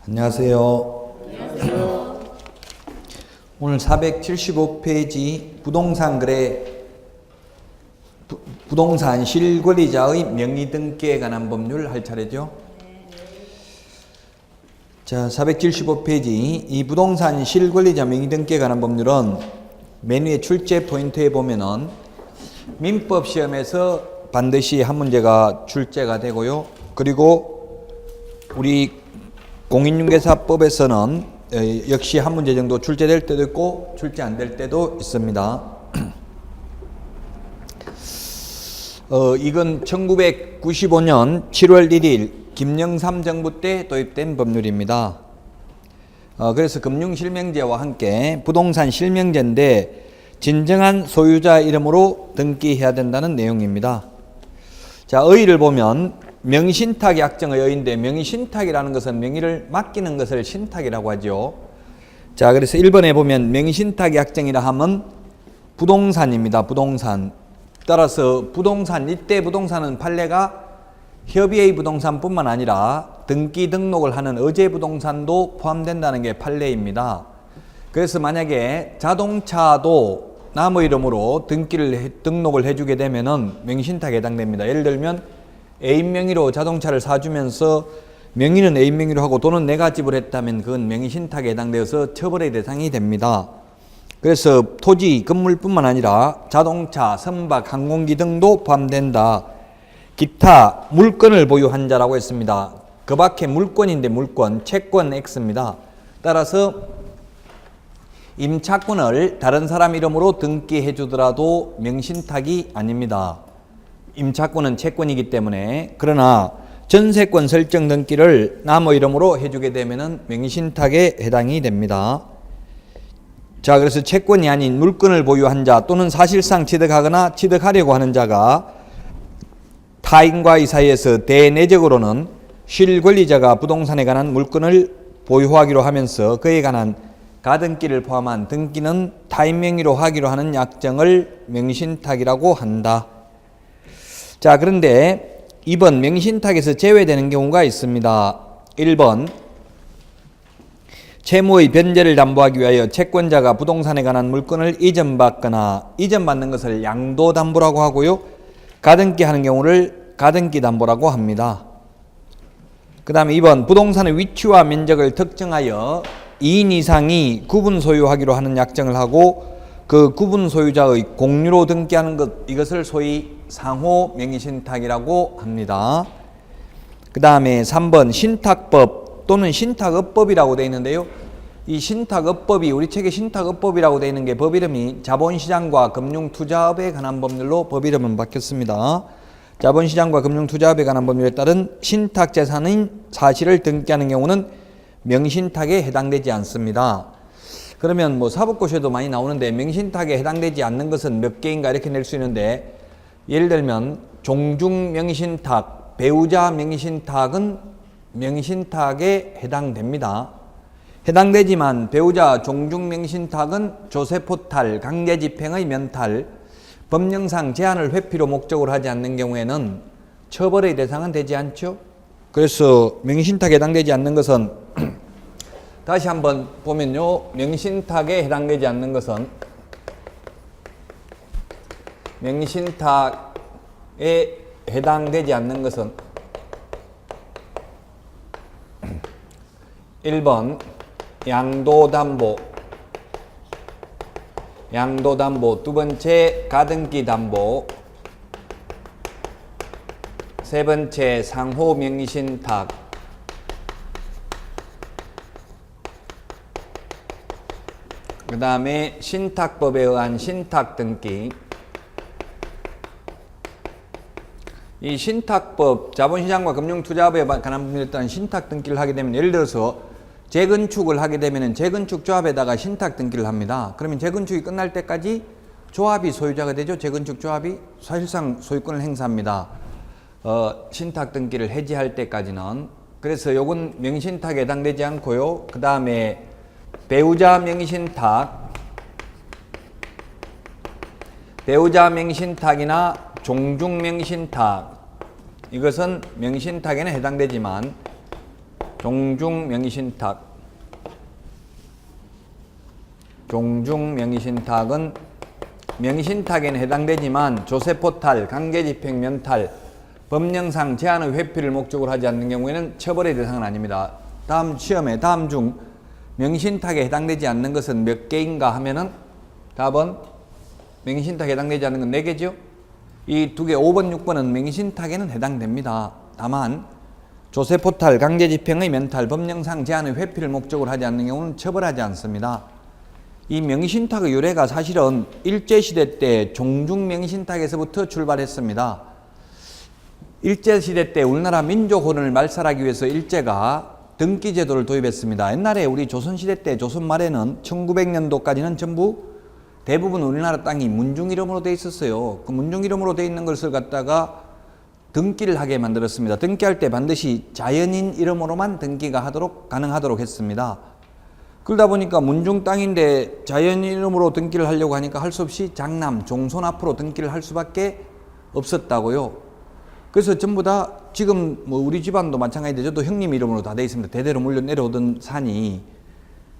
안녕하세요. 오늘 475페이지 부동산 실권리자의 명의 등기에 관한 법률 할 차례죠. 자, 475페이지 이 부동산 실권리자 명의 등기에 관한 법률은 맨 위에 출제 포인트에 보면은 민법 시험에서 반드시 한 문제가 출제가 되고요. 그리고 우리 공인중개사법에서는 역시 한 문제 정도 출제될 때도 있고 출제 안 될 때도 있습니다. 이건 1995년 7월 1일 김영삼 정부 때 도입된 법률입니다. 그래서 금융실명제와 함께 부동산 실명제인데 진정한 소유자 이름으로 등기해야 된다는 내용입니다. 자, 의의를 보면 명의신탁 약정의 의의인데 명의신탁이라는 것은 명의를 맡기는 것을 신탁이라고 하죠. 자, 그래서 1번에 보면 명의신탁 약정이라 하면 부동산입니다. 부동산. 따라서 부동산, 이때 부동산은 판례가 협의의 부동산뿐만 아니라 등기 등록을 하는 의제 부동산도 포함된다는 게 판례입니다. 그래서 만약에 자동차도 남의 이름으로 등록을 해주게 되면은 명의신탁에 해당됩니다. 예를 들면 애인 명의로 자동차를 사주면서 명의는 애인 명의로 하고 돈은 내가 지불했다면 그건 명의신탁에 해당되어서 처벌의 대상이 됩니다. 그래서 토지, 건물뿐만 아니라 자동차, 선박, 항공기 등도 포함된다. 기타 물건을 보유한 자라고 했습니다. 그 밖에 물건인데 물건, 채권 X입니다. 따라서 임차권을 다른 사람 이름으로 등기해 주더라도 명신탁이 아닙니다. 임차권은 채권이기 때문에. 그러나 전세권 설정 등기를 남의 이름으로 해주게 되면 명의신탁에 해당이 됩니다. 자, 그래서 채권이 아닌 물건을 보유한 자 또는 사실상 취득하거나 취득하려고 하는 자가 타인과의 사이에서 대내적으로는 실권리자가 부동산에 관한 물건을 보유하기로 하면서 그에 관한 가등기를 포함한 등기는 타인 명의로 하기로 하는 약정을 명의신탁이라고 한다. 자, 그런데 2번 명의신탁에서 제외되는 경우가 있습니다. 1번 채무의 변제를 담보하기 위하여 채권자가 부동산에 관한 물건을 이전받거나 이전받는 것을 양도담보라고 하고요. 가등기 하는 경우를 가등기담보라고 합니다. 그 다음에 2번 부동산의 위치와 면적을 특정하여 2인 이상이 구분 소유하기로 하는 약정을 하고 그 구분 소유자의 공유로 등기하는 것, 이것을 소위 상호 명의신탁이라고 합니다. 그 다음에 3번 신탁법 또는 신탁업법이라고 되어 있는데요. 이 신탁업법이 우리 책에 신탁업법이라고 되어 있는 게 법 이름이 자본시장과 금융투자업에 관한 법률로 법 이름은 바뀌었습니다. 자본시장과 금융투자업에 관한 법률에 따른 신탁재산인 사실을 등기하는 경우는 명의신탁에 해당되지 않습니다. 그러면 뭐 사법고시에도 많이 나오는데 명의신탁에 해당되지 않는 것은 몇 개인가 이렇게 낼 수 있는데, 예를 들면 종중 명의신탁, 배우자 명의신탁은 명의신탁에 해당됩니다. 해당되지만 배우자 종중 명의신탁은 조세포탈, 강제집행의 면탈, 법령상 제한을 회피로 목적으로 하지 않는 경우에는 처벌의 대상은 되지 않죠. 그래서 명의신탁에 해당되지 않는 것은 다시 한번 보면요. 명의신탁에 해당되지 않는 것은 명의신탁에 해당되지 않는 것은 1번 양도담보, 두 번째 가등기담보, 세 번째 상호 명의신탁, 그 다음에 신탁법에 의한 신탁등기. 이 신탁법, 자본시장과 금융투자업에 관한 법률에 따른 신탁등기를 하게 되면, 예를 들어서 재건축을 하게 되면 재건축 조합에다가 신탁등기를 합니다. 그러면 재건축이 끝날 때까지 조합이 소유자가 되죠. 재건축 조합이 사실상 소유권을 행사합니다. 신탁등기를 해지할 때까지는. 그래서 요건 명의신탁에 해당되지 않고요. 그 다음에 배우자 명의신탁이나 종중 명의신탁, 이것은 명의신탁에는 해당되지만 종중 명의신탁. 종중 명의신탁은 명의신탁에는 해당되지만 조세포탈, 강제집행 면탈, 법령상 제한의 회피를 목적으로 하지 않는 경우에는 처벌의 대상은 아닙니다. 다음 시험에 다음 중 명의신탁에 해당되지 않는 것은 몇 개인가 하면은 답은 명의신탁에 해당되지 않는 건 4개죠. 이 두 개 5번, 6번은 명의신탁에는 해당됩니다. 다만 조세포탈, 강제집행의 면탈, 법령상 제한의 회피를 목적으로 하지 않는 경우는 처벌하지 않습니다. 이 명의신탁의 유래가 사실은 일제시대 때 종중명의신탁에서부터 출발했습니다. 일제시대 때 우리나라 민족혼을 말살하기 위해서 일제가 등기제도를 도입했습니다. 옛날에 우리 조선시대 때 조선 말에는 1900년도까지는 전부 대부분 우리나라 땅이 문중 이름으로 돼 있었어요. 그 문중 이름으로 돼 있는 것을 갖다가 등기를 하게 만들었습니다. 등기할 때 반드시 자연인 이름으로만 등기가 가능하도록 했습니다. 그러다 보니까 문중 땅인데 자연인 이름으로 등기를 하려고 하니까 할 수 없이 장남, 종손 앞으로 등기를 할 수밖에 없었다고요. 그래서 전부 다 지금 뭐 우리 집안도 마찬가지인데 저도 형님 이름으로 다 돼 있습니다. 대대로 물려 내려오던 산이.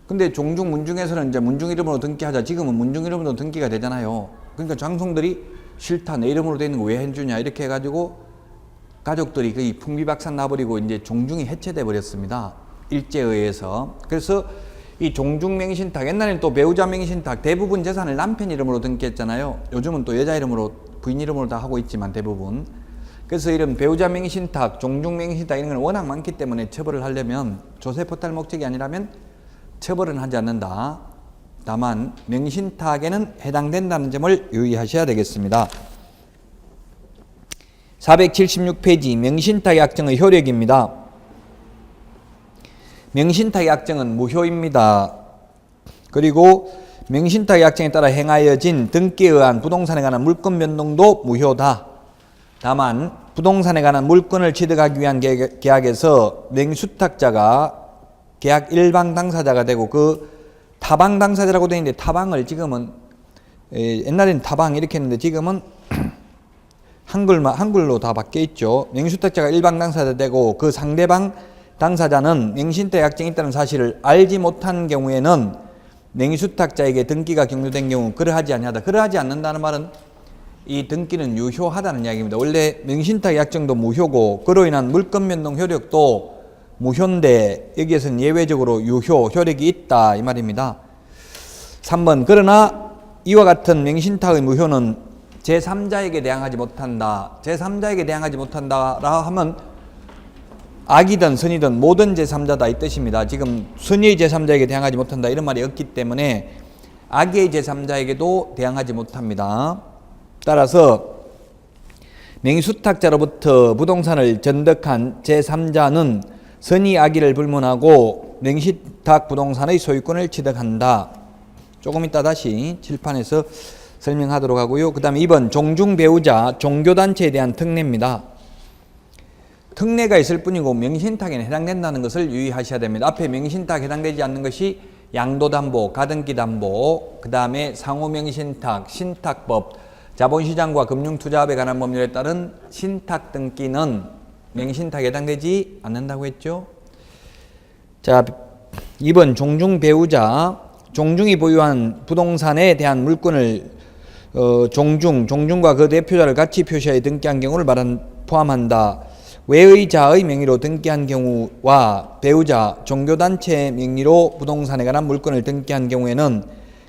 근데 종중, 문중에서는 이제 문중 이름으로 등기하자. 지금은 문중 이름으로 등기가 되잖아요. 그러니까 장송들이 싫다. 내 이름으로 돼 있는 거 왜 해주냐. 이렇게 해가지고 가족들이 거의 풍비박산 나버리고 이제 종중이 해체돼 버렸습니다. 일제에 의해서. 그래서 이 종중명의신탁, 옛날에는 또 배우자 명의신탁, 대부분 재산을 남편 이름으로 등기했잖아요. 요즘은 또 여자 이름으로, 부인 이름으로 다 하고 있지만 대부분. 그래서 이런 배우자 명의신탁, 종중명의신탁 이런 건 워낙 많기 때문에 처벌을 하려면 조세포탈 목적이 아니라면 처벌은 하지 않는다. 다만 명의신탁에는 해당된다는 점을 유의하셔야 되겠습니다. 476페이지 명의신탁 약정의 효력입니다. 명의신탁 약정은 무효입니다. 그리고 명의신탁 약정에 따라 행하여진 등기에 의한 부동산에 관한 물권 변동도 무효다. 다만 부동산에 관한 물권을 취득하기 위한 계약에서 명의수탁자가 계약 일방 당사자가 되고 그 타방 당사자라고 되어 있는데 타방을 지금은 옛날에는 타방 이렇게 했는데 지금은 한글로 다 바뀌어 있죠. 명의수탁자가 일방 당사자 되고 그 상대방 당사자는 명의신탁 약정이 있다는 사실을 알지 못한 경우에는 명의수탁자에게 등기가 격려된 경우 그러하지 아니하다. 그러하지 않는다는 말은 이 등기는 유효하다는 이야기입니다. 원래 명의신탁 약정도 무효고 그로 인한 물권 변동 효력도 무효인데 여기에서는 예외적으로 유효 효력이 있다 이 말입니다. 3번 그러나 이와 같은 명의신탁의 무효는 제3자에게 대항하지 못한다. 제3자에게 대항하지 못한다라 하면 악이든 선이든 모든 제3자다 이 뜻입니다. 지금 선의의 제3자에게 대항하지 못한다 이런 말이 없기 때문에 악의 제3자에게도 대항하지 못합니다. 따라서 명의수탁자로부터 부동산을 전득한 제3자는 선의 악의를 불문하고 명의신탁 부동산의 소유권을 취득한다. 조금 이따 다시 칠판에서 설명하도록 하고요. 그 다음에 2번 종중배우자 종교단체에 대한 특례입니다. 특례가 있을 뿐이고 명의신탁에는 해당된다는 것을 유의하셔야 됩니다. 앞에 명의신탁에 해당되지 않는 것이 양도담보, 가등기담보, 그 다음에 상호명의신탁, 신탁법, 자본시장과 금융투자업에 관한 법률에 따른 신탁등기는 명의신탁에 해당되지 않는다고 했죠. 자, 2번 종중배우자, 종중이 보유한 부동산에 대한 물권을 종중과 그 대표자를 같이 표시하여 등기한 경우를 포함한다. 외의자의 명의로 등기한 경우와 배우자, 종교단체 명의로 부동산에 관한 물권을 등기한 경우에는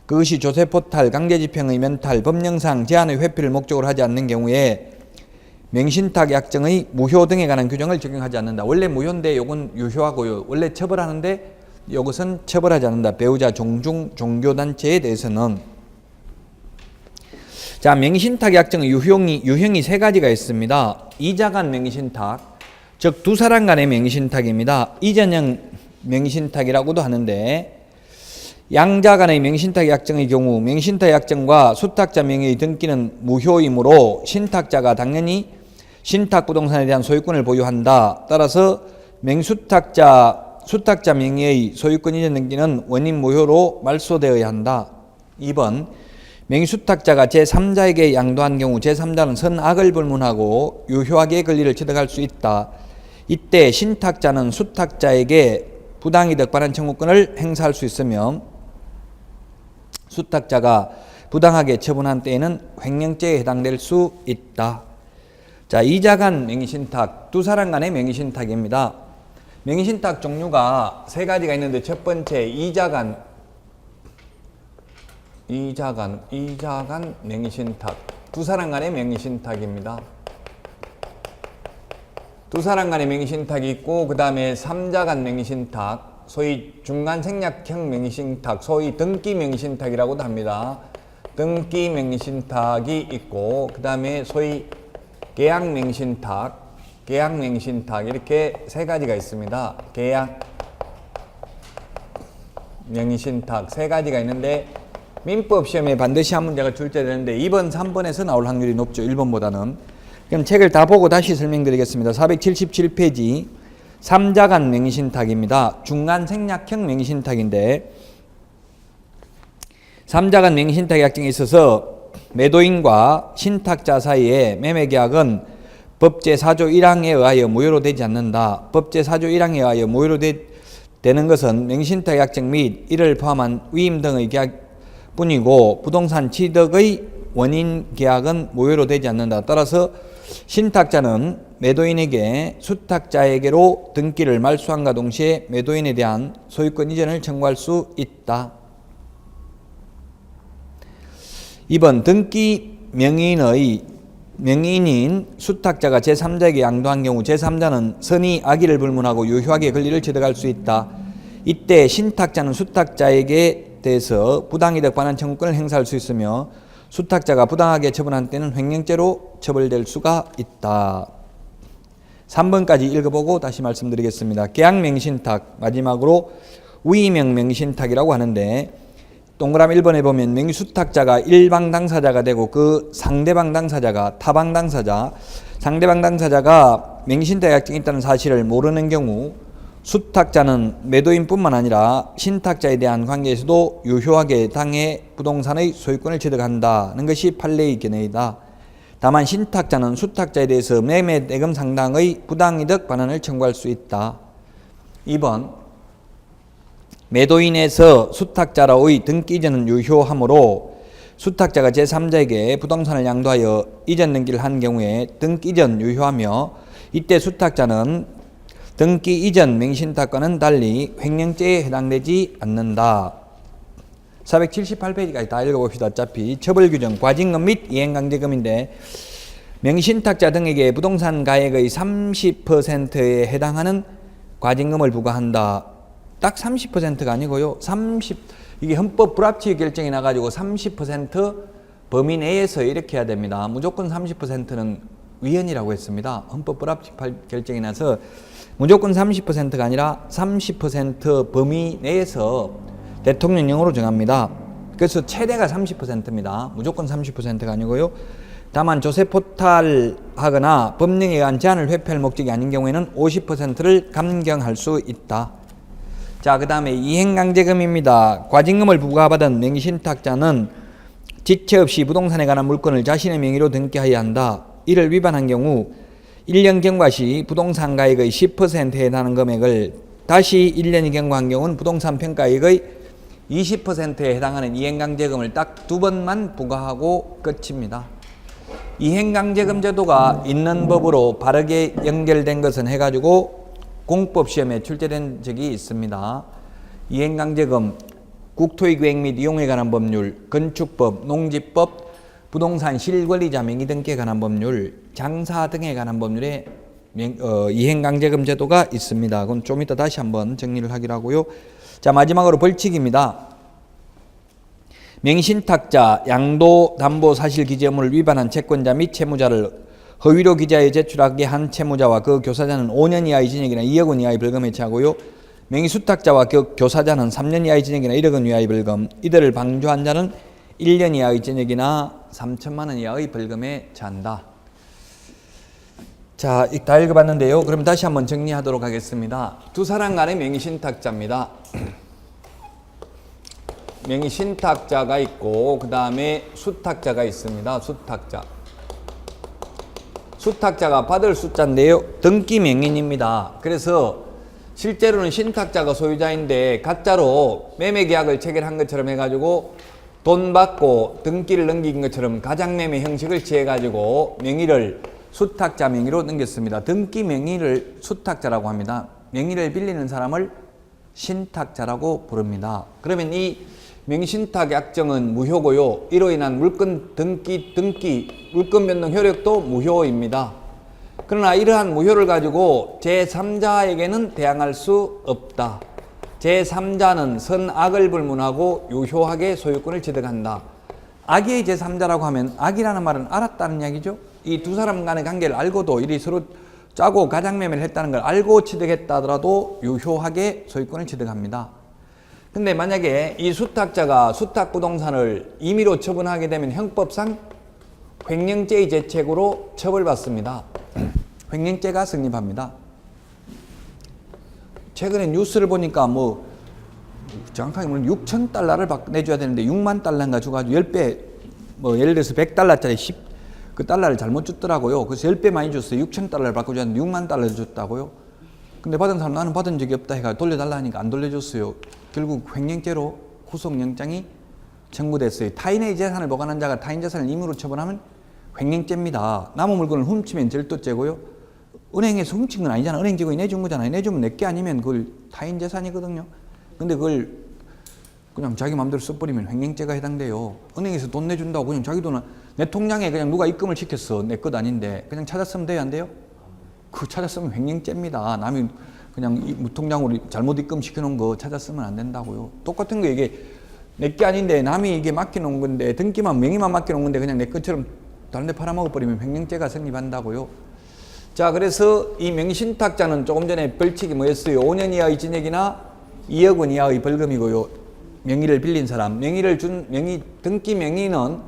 그것이 조세포탈, 강제집행의 면탈, 법령상 제한의 회피를 목적으로 하지 않는 경우에 명의신탁 약정의 무효 등에 관한 규정을 적용하지 않는다. 원래 무효인데 요건 유효하고요. 원래 처벌하는데 이것은 처벌하지 않는다. 배우자, 종중, 종교단체에 대해서는. 자, 명의신탁 약정의 유형이 3가지가 있습니다. 이자간 명의신탁, 즉 두 사람 간의 명의신탁입니다. 이전형 명의신탁이라고도 하는데 양자 간의 명의신탁 약정의 경우 명의신탁 약정과 수탁자 명의의 등기는 무효이므로 신탁자가 당연히 신탁 부동산에 대한 소유권을 보유한다. 따라서 수탁자 명의의 소유권 이전 등기는 원인 무효로 말소되어야 한다. 2번 명의수탁자가 제3자에게 양도한 경우 제3자는 선악을 불문하고 유효하게 권리를 취득할 수 있다. 이때 신탁자는 수탁자에게 부당이득 반환 청구권을 행사할 수 있으며 수탁자가 부당하게 처분한 때에는 횡령죄에 해당될 수 있다. 자, 이자 간 명의신탁, 두 사람 간의 명의신탁입니다. 명의신탁 종류가 세 가지가 있는데 첫 번째 이자 간 명의신탁, 두 사람 간의 명의신탁입니다. 두 사람 간의 명의신탁이 있고 그 다음에 삼자 간 명의신탁, 소위 중간생략형 명의신탁, 소위 등기 명의신탁이라고도 합니다. 등기 명의신탁이 있고 그 다음에 소위 계약 명의신탁 이렇게 세 가지가 있습니다. 계약 명의신탁 세 가지가 있는데 민법 시험에 반드시 한 문제가 출제되는데 2번, 3번에서 나올 확률이 높죠. 1번보다는. 그럼 책을 다 보고 다시 설명드리겠습니다. 477페이지 3자간 명의신탁입니다. 중간생략형 명의신탁인데 3자간 명의신탁의 약정에 있어서 매도인과 신탁자 사이의 매매계약은 법제 4조 1항에 의하여 무효로 되지 않는다. 법제 4조 1항에 의하여 무효로 되는 것은 명의신탁 약정 및 이를 포함한 위임 등의 계약뿐이고 부동산 취득의 원인 계약은 무효로 되지 않는다. 따라서 신탁자는 매도인에게 수탁자에게로 등기를 말소함과 동시에 매도인에 대한 소유권 이전을 청구할 수 있다. 2번 등기 명의인인 수탁자가 제3자에게 양도한 경우 제3자는 선의 악의를 불문하고 유효하게 권리를 취득할 수 있다. 이때 신탁자는 수탁자에게 대해서 부당이득 반환 청구권을 행사할 수 있으며 수탁자가 부당하게 처분한 때는 횡령죄로 처벌될 수가 있다. 3번까지 읽어보고 다시 말씀드리겠습니다. 계약 명의신탁, 마지막으로 위임형 명의신탁이라고 하는데 동그라미 1번에 보면 명의수탁자가 일방 당사자가 되고 그 상대방 당사자가 타방 당사자, 상대방 당사자가 명의신탁 약정이 있다는 사실을 모르는 경우 수탁자는 매도인뿐만 아니라 신탁자에 대한 관계에서도 유효하게 당해 부동산의 소유권을 취득한다는 것이 판례의 견해이다. 다만 신탁자는 수탁자에 대해서 매매대금 상당의 부당이득 반환을 청구할 수 있다. 2번 매도인에서 수탁자로의 등기 이전은 유효하므로 수탁자가 제3자에게 부동산을 양도하여 이전 등기를 한 경우에 등기 이전 유효하며 이때 수탁자는 등기 이전 명의신탁과는 달리 횡령죄에 해당되지 않는다. 478페이지까지 다 읽어봅시다. 어차피 처벌규정, 과징금 및 이행강제금인데 명의신탁자 등에게 부동산 가액의 30%에 해당하는 과징금을 부과한다. 딱 30%가 아니고요. 이게 헌법 불합치 결정이 나가지고 30% 범위 내에서 이렇게 해야 됩니다. 무조건 30%는 위헌이라고 했습니다. 헌법 불합치 결정이 나서 무조건 30%가 아니라 30% 범위 내에서 대통령령으로 정합니다. 그래서 최대가 30%입니다. 무조건 30%가 아니고요. 다만 조세포탈하거나 법령에 의한 제한을 회피할 목적이 아닌 경우에는 50%를 감경할 수 있다. 자, 그 다음에 이행강제금입니다. 과징금을 부과받은 명의신탁자는 지체 없이 부동산에 관한 물건을 자신의 명의로 등기하여야 한다. 이를 위반한 경우 1년 경과 시 부동산 가액의 10%에 해당하는 금액을 다시 1년이 경과한 경우는 부동산 평가액의 20%에 해당하는 이행강제금을 딱 2번만 부과하고 끝입니다. 이행강제금 제도가 있는 법으로 바르게 연결된 것은 해가지고 공법시험에 출제된 적이 있습니다. 이행강제금, 국토의계획 및 이용에 관한 법률, 건축법, 농지법, 부동산 실권리자 명의 등기에 관한 법률, 장사 등에 관한 법률에 이행강제금 제도가 있습니다. 그건 좀 이따 다시 한번 정리를 하기로 하고요. 자, 마지막으로 벌칙입니다. 명의신탁자, 양도담보사실기재 의무를 위반한 채권자 및 채무자를 허위로 기재하여 제출하게 한 채무자와 그 교사자는 5년 이하의 징역이나 2억 원 이하의 벌금에 처하고요. 명의수탁자와 그 교사자는 3년 이하의 징역이나 1억 원 이하의 벌금, 이들을 방조한 자는 1년 이하의 징역이나 3천만 원 이하의 벌금에 처한다. 자, 다 읽어봤는데요. 그럼 다시 한번 정리하도록 하겠습니다. 두 사람 간의 명의신탁자입니다. 명의신탁자가 있고 그 다음에 수탁자가 있습니다. 수탁자. 수탁자가 받을 숫자인데요. 등기 명인입니다. 그래서 실제로는 신탁자가 소유자인데 가짜로 매매계약을 체결한 것처럼 해가지고 돈 받고 등기를 넘긴 것처럼 가장매매 형식을 취해가지고 명의를 수탁자 명의로 넘겼습니다. 등기 명의를 수탁자라고 합니다. 명의를 빌리는 사람을 신탁자라고 부릅니다. 그러면 이 명의신탁 약정은 무효고요. 이로 인한 물건 물건 변동 효력도 무효입니다. 그러나 이러한 무효를 가지고 제3자에게는 대항할 수 없다. 제3자는 선악을 불문하고 유효하게 소유권을 취득한다. 악의 제3자라고 하면 악이라는 말은 알았다는 이야기죠. 이 두 사람 간의 관계를 알고도 이리 서로 짜고 가장매매를 했다는 걸 알고 취득했다 하더라도 유효하게 소유권을 취득합니다. 근데 만약에 이 수탁자가 수탁부동산을 임의로 처분하게 되면 형법상 횡령죄의 죄책으로 처벌받습니다. 횡령죄가 성립합니다. 최근에 뉴스를 보니까 뭐 정확하게 말하면 6,000달러를 내줘야 되는데 6만 달러인가 줘가지고 10배, 뭐 예를 들어서 100달러짜리 그 달러를 잘못 줬더라고요. 그래서 10배 많이 줬어요. 6,000달러를 바꿔줬는데 6만 달러를 줬다고요. 근데 받은 사람 나는 받은 적이 없다 해가 돌려달라 하니까 안 돌려줬어요. 결국 횡령죄로 구속영장이 청구됐어요. 타인의 재산을 보관한 자가 타인 재산을 임의로 처분하면 횡령죄입니다. 남의 물건을 훔치면 절도죄고요. 은행에서 훔친 건 아니잖아. 은행 직원이 내준 거잖아요. 내주면 내게 아니면 그걸 타인 재산이거든요. 근데 그걸 그냥 자기 마음대로 써버리면 횡령죄가 해당돼요. 은행에서 돈 내준다고 그냥 자기 돈을 내 통장에 그냥 누가 입금을 시켰어. 내 것 아닌데 그냥 찾았으면 돼요? 안 돼요? 그 찾았으면 횡령죄입니다. 남이 그냥 무통장으로 잘못 입금시켜놓은 거 찾았으면 안 된다고요. 똑같은 거 이게 내 게 아닌데 남이 이게 맡겨놓은 건데 등기만 명의만 맡겨놓은 건데 그냥 내 것처럼 다른 데 팔아먹어버리면 횡령죄가 성립한다고요. 자, 그래서 이 명의신탁자는 조금 전에 벌칙이 뭐였어요? 5년 이하의 징역이나 2억 원 이하의 벌금이고요. 명의를 빌린 사람, 등기 명의는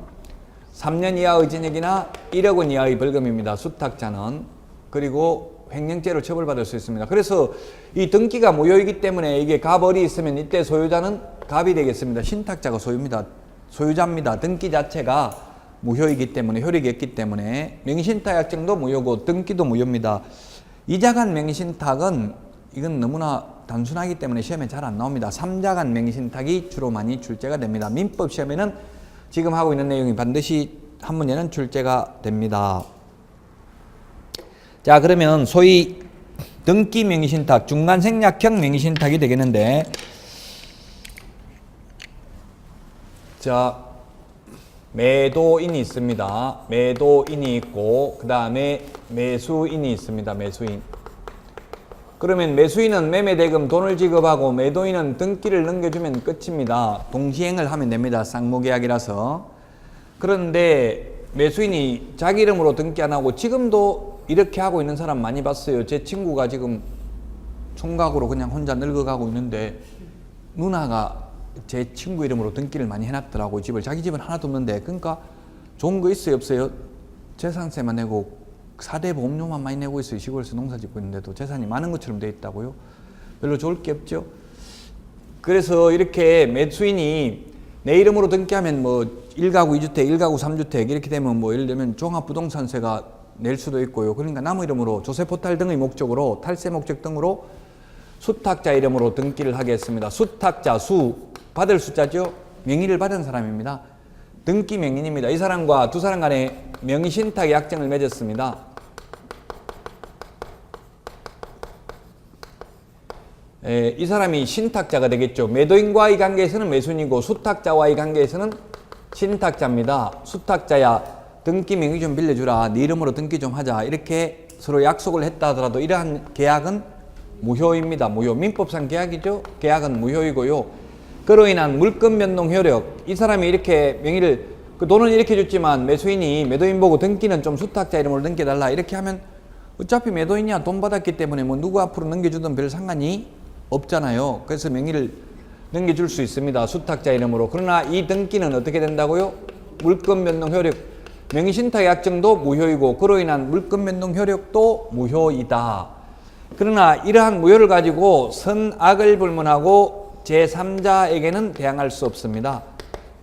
3년 이하의 징역이나 1억 원 이하의 벌금입니다. 수탁자는. 그리고 횡령죄로 처벌받을 수 있습니다. 그래서 이 등기가 무효이기 때문에 이게 갑을이 있으면 이때 소유자는 갑이 되겠습니다. 신탁자가 소유자입니다. 등기 자체가 무효이기 때문에 효력이 없기 때문에 명의신탁 약정도 무효고 등기도 무효입니다. 이자간 명의신탁은 이건 너무나 단순하기 때문에 시험에 잘 안 나옵니다. 3자간 명의신탁이 주로 많이 출제가 됩니다. 민법 시험에는 지금 하고 있는 내용이 반드시 한 문제는 출제가 됩니다. 자, 그러면 소위 등기 명의신탁, 중간생략형 명의신탁이 되겠는데, 자, 매도인이 있습니다. 매도인이 있고 그 다음에 매수인이 있습니다. 매수인. 그러면 매수인은 매매대금 돈을 지급하고 매도인은 등기를 넘겨주면 끝입니다. 동시행을 하면 됩니다. 쌍무계약이라서. 그런데 매수인이 자기 이름으로 등기 안 하고 지금도 이렇게 하고 있는 사람 많이 봤어요. 제 친구가 지금 총각으로 그냥 혼자 늙어가고 있는데 누나가 제 친구 이름으로 등기를 많이 해놨더라고요. 자기 집은 하나도 없는데. 그러니까 좋은 거 있어요? 없어요? 재산세만 내고 4대 보험료만 많이 내고 있어요. 시골에서 농사 짓고 있는데도 재산이 많은 것처럼 돼 있다고요. 별로 좋을 게 없죠. 그래서 이렇게 매수인이 내 이름으로 등기하면 뭐 1가구 2주택, 1가구 3주택 이렇게 되면 뭐 예를 들면 종합부동산세가 낼 수도 있고요. 그러니까 남 이름으로 조세포탈 등의 목적으로 탈세 목적 등으로 수탁자 이름으로 등기를 하게 했습니다. 수탁자, 받을 숫자죠. 명의를 받은 사람입니다. 등기 명인입니다. 이 사람과 두 사람 간에 명의신탁 약정을 맺었습니다. 이 사람이 신탁자가 되겠죠. 매도인과의 관계에서는 매수인이고 수탁자와의 관계에서는 신탁자입니다. 수탁자야 등기 명의 좀 빌려주라. 네 이름으로 등기 좀 하자. 이렇게 서로 약속을 했다 하더라도 이러한 계약은 무효입니다. 무효. 민법상 계약이죠. 계약은 무효이고요. 그로 인한 물건 변동 효력. 이 사람이 이렇게 명의를 그 돈은 이렇게 줬지만 매수인이 매도인 보고 등기는 좀 수탁자 이름으로 넘겨달라. 이렇게 하면 어차피 매도인이야 돈 받았기 때문에 뭐 누구 앞으로 넘겨주든 별 상관이 없잖아요. 그래서 명의를 넘겨줄 수 있습니다. 수탁자 이름으로. 그러나 이 등기는 어떻게 된다고요? 물건 변동 효력. 명의신탁 약정도 무효이고 그로 인한 물건 변동 효력도 무효이다. 그러나 이러한 무효를 가지고 선악을 불문하고 제3자에게는 대항할 수 없습니다.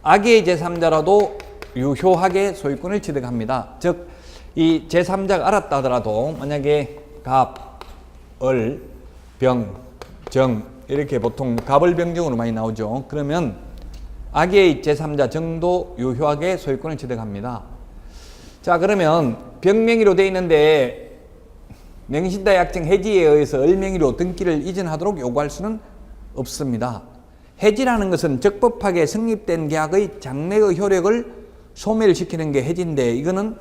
악의 제3자라도 유효하게 소유권을 취득합니다. 즉 이 제3자가 알았다 하더라도 만약에 갑, 을, 병, 정 이렇게 보통 갑을병정으로 많이 나오죠. 그러면 악의 제3자 정도 유효하게 소유권을 취득합니다. 자, 그러면 병명의로 되어 있는데 명신다 약정 해지에 의해서 을명의로 등기를 이전하도록 요구할 수는 없습니다. 해지라는 것은 적법하게 성립된 계약의 장래의 효력을 소멸시키는 게 해지인데 이거는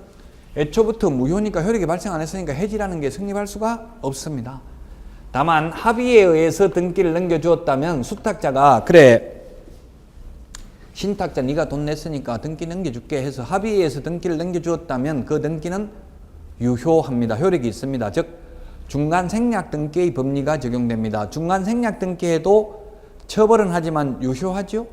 애초부터 무효니까 효력이 발생 안 했으니까 해지라는 게 성립할 수가 없습니다. 다만 합의에 의해서 등기를 넘겨주었다면 수탁자가 그래 신탁자 네가 돈 냈으니까 등기 넘겨줄게 해서 합의에 의해서 등기를 넘겨주었다면 그 등기는 유효합니다. 효력이 있습니다. 즉 중간 생략 등기의 법리가 적용됩니다. 중간 생략 등기에도 처벌은 하지만 유효하죠.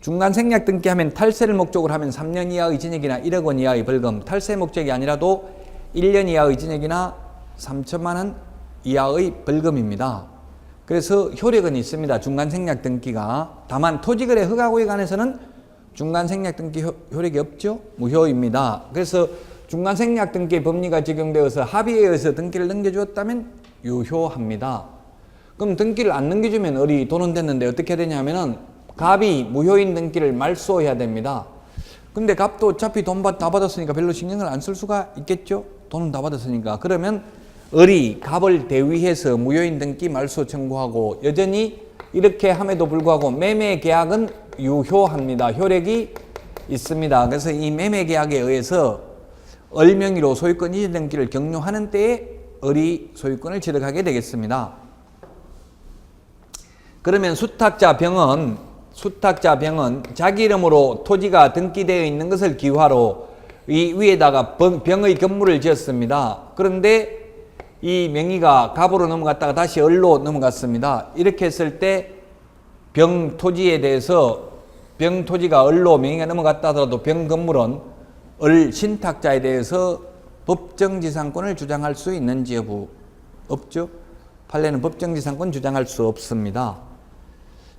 중간 생략 등기하면 탈세를 목적으로 하면 3년 이하의 징역이나 1억 원 이하의 벌금, 탈세 목적이 아니라도 1년 이하의 징역이나 3천만 원 이하의 벌금입니다. 그래서 효력은 있습니다. 중간 생략 등기가. 다만 토지거래 허가구에 관해서는 중간 생략 등기 효력이 없죠. 무효입니다. 그래서 중간 생략 등기의 법리가 적용되어서 합의에 의해서 등기를 넘겨주었다면 유효합니다. 그럼 등기를 안 넘겨주면 을이 돈은 됐는데 어떻게 되냐면은 갑이 무효인 등기를 말소해야 됩니다. 근데 갑도 어차피 돈 다 받았으니까 별로 신경을 안 쓸 수가 있겠죠. 돈은 다 받았으니까. 그러면 을이 갑을 대위해서 무효인 등기 말소 청구하고 여전히 이렇게 함에도 불구하고 매매 계약은 유효합니다. 효력이 있습니다. 그래서 이 매매 계약에 의해서 을 명의로 소유권 이전 등기를 격려하는 때에 을이 소유권을 취득하게 되겠습니다. 그러면 수탁자 병은 자기 이름으로 토지가 등기되어 있는 것을 기화로 이 위에다가 병의 건물을 지었습니다. 그런데 이 명의가 갑으로 넘어갔다가 다시 을로 넘어갔습니다. 이렇게 했을 때 병 토지에 대해서 병 토지가 을로 명의가 넘어갔다 하더라도 병 건물은 을 신탁자에 대해서 법정지상권을 주장할 수 있는지 여부 없죠. 판례는 법정지상권 주장할 수 없습니다.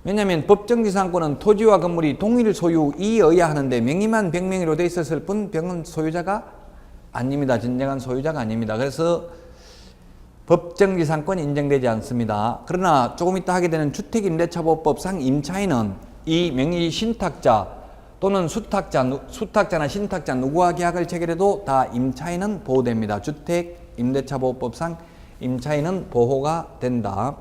왜냐하면 법정지상권은 토지와 건물이 동일 소유이어야 하는데 명의만 병명의로 돼 있었을 뿐 병은 소유자가 아닙니다. 진정한 소유자가 아닙니다. 그래서 법정지상권이 인정되지 않습니다. 그러나 조금 이따 하게 되는 주택임대차보호법상 임차인은 이 명의 신탁자 또는 수탁자나 신탁자 누구와 계약을 체결해도 다 임차인은 보호됩니다. 주택임대차보호법상 임차인은 보호가 된다.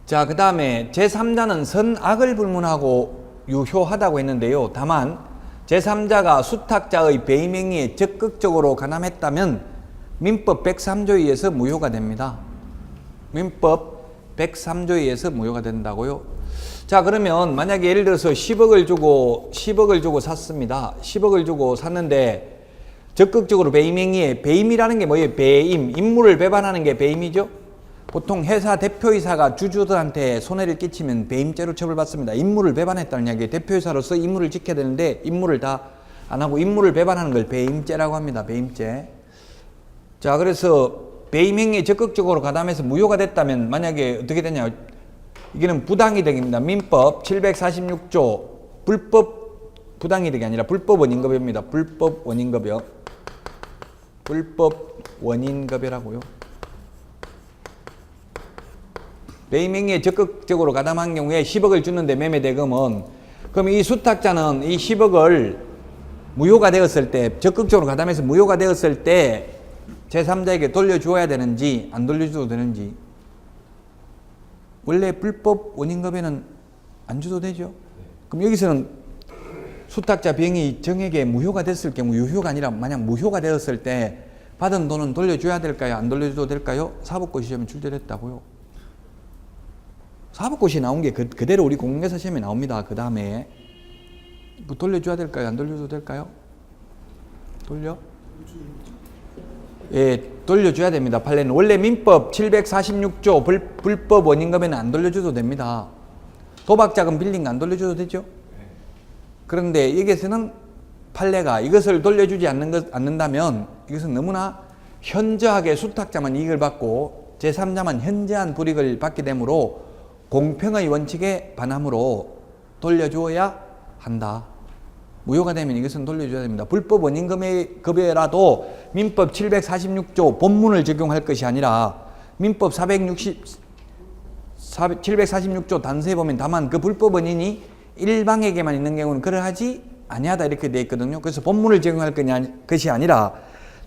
자, 그 다음에 제3자는 선악을 불문하고 유효하다고 했는데요. 다만 제3자가 수탁자의 배임행위에 적극적으로 가담했다면 민법 103조에 의해서 무효가 됩니다. 민법 103조에 의해서 무효가 된다고요. 자, 그러면 만약에 예를 들어서 10억을 주고 샀습니다. 10억을 주고 샀는데 적극적으로 배임행위에, 배임이라는 게 뭐예요? 배임, 임무를 배반하는 게 배임이죠. 보통 회사 대표이사가 주주들한테 손해를 끼치면 배임죄로 처벌받습니다. 임무를 배반했다는 이야기예요. 대표이사로서 임무를 지켜야 되는데 임무를 다 안 하고 임무를 배반하는 걸 배임죄라고 합니다. 배임죄. 자, 그래서 배임행위에 적극적으로 가담해서 무효가 됐다면 만약에 어떻게 되냐? 이게는 부당이득입니다. 민법 746조 불법 부당이득이 아니라 불법 원인급여입니다. 불법 원인급여. 불법 원인급여라고요. 배임행위에 적극적으로 가담한 경우에 10억을 주는데 매매대금은 그럼 이 수탁자는 이 10억을 무효가 되었을 때 적극적으로 가담해서 무효가 되었을 때 제3자에게 돌려주어야 되는지 안 돌려줘도 되는지 원래 불법 원인급여는 안 줘도 되죠. 그럼 여기서는 수탁자 병이 정에게 무효가 됐을 경우 유효가 아니라 만약 무효가 되었을 때 받은 돈은 돌려줘야 될까요? 안 돌려줘도 될까요? 사법고 시험에 출제됐다고요. 사법고시 나온 게 그대로 우리 공공개사 시험에 나옵니다. 그 다음에 뭐 돌려줘야 될까요? 안 돌려줘도 될까요? 예, 돌려줘야 됩니다. 판례는 원래 민법 746조 불법 원인급여는 안 돌려줘도 됩니다. 도박자금 빌린 거 안 돌려줘도 되죠? 그런데 여기에서는 판례가 이것을 돌려주지 않는다면 이것은 너무나 현저하게 수탁자만 이익을 받고 제3자만 현저한 불이익을 받게 되므로 공평의 원칙에 반함으로 돌려주어야 한다. 무효가 되면 이것은 돌려줘야 됩니다. 불법 원인급여라도 민법 746조 본문을 적용할 것이 아니라 민법 746조 단서에 보면 다만 그 불법 원인이 일방에게만 있는 경우는 그러하지 아니하다 이렇게 되어 있거든요. 그래서 본문을 적용할 것이 아니라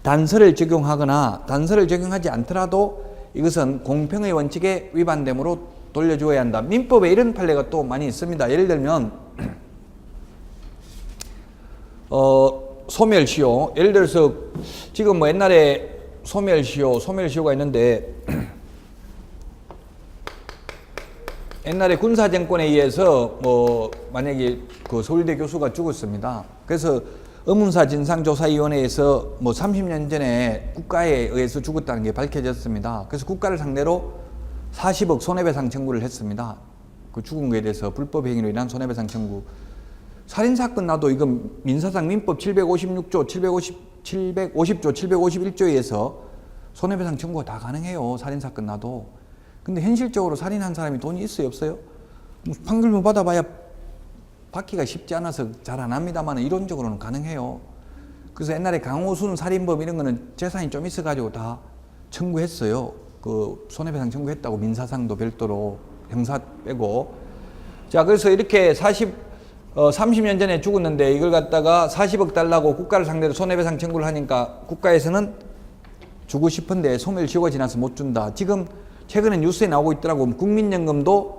단서를 적용하거나 단서를 적용하지 않더라도 이것은 공평의 원칙에 위반되므로 돌려줘야 한다. 민법에 이런 판례가 또 많이 있습니다. 예를 들면 소멸시효. 예를 들어서 지금 뭐 옛날에 소멸시효가 있는데 옛날에 군사정권에 의해서 뭐 만약에 그 서울대 교수가 죽었습니다. 그래서 의문사 진상조사위원회에서 뭐 30년 전에 국가에 의해서 죽었다는 게 밝혀졌습니다. 그래서 국가를 상대로 40억 손해배상 청구를 했습니다. 그 죽은 거에 대해서 불법 행위로 인한 손해배상 청구. 살인사건 나도 이건 민사상 민법 756조, 750조, 751조에 의해서 손해배상 청구가 다 가능해요. 살인사건 나도. 근데 현실적으로 살인한 사람이 돈이 있어요, 없어요? 판결문 받아봐야 받기가 쉽지 않아서 잘 안 합니다만 이론적으로는 가능해요. 그래서 옛날에 강호순 살인범 이런 거는 재산이 좀 있어가지고 다 청구했어요. 그 손해배상 청구했다고 민사상도 별도로 형사 빼고. 자, 그래서 이렇게 30년 전에 죽었는데 이걸 갖다가 40억 달라고 국가를 상대로 손해배상 청구를 하니까 국가에서는 주고 싶은데 소멸시효가 지나서 못 준다. 지금 최근에 뉴스에 나오고 있더라고. 국민연금도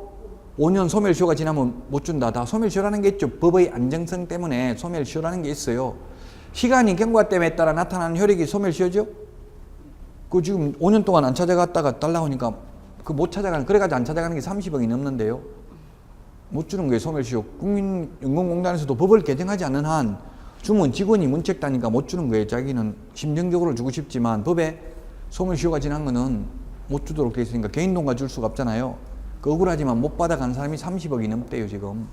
5년 소멸시효가 지나면 못 준다. 다 소멸시효라는 게 있죠. 법의 안정성 때문에 소멸시효라는 게 있어요. 시간이 경과됨에 따라 나타나는 효력이 소멸시효죠. 그 지금 5년 동안 안 찾아갔다가 달라고 하니까 그 못 찾아가는, 그래가지고 안 찾아가는 게 30억이 넘는데요. 못 주는 거예요, 소멸시효. 국민연금공단에서도 법을 개정하지 않는 한 주면 직원이 문책다니까 못 주는 거예요. 자기는 심정적으로 주고 싶지만 법에 소멸시효가 지난 거는 못 주도록 되어 있으니까 개인 돈가 줄 수가 없잖아요. 그 억울하지만 못 받아간 사람이 30억이 넘대요, 지금.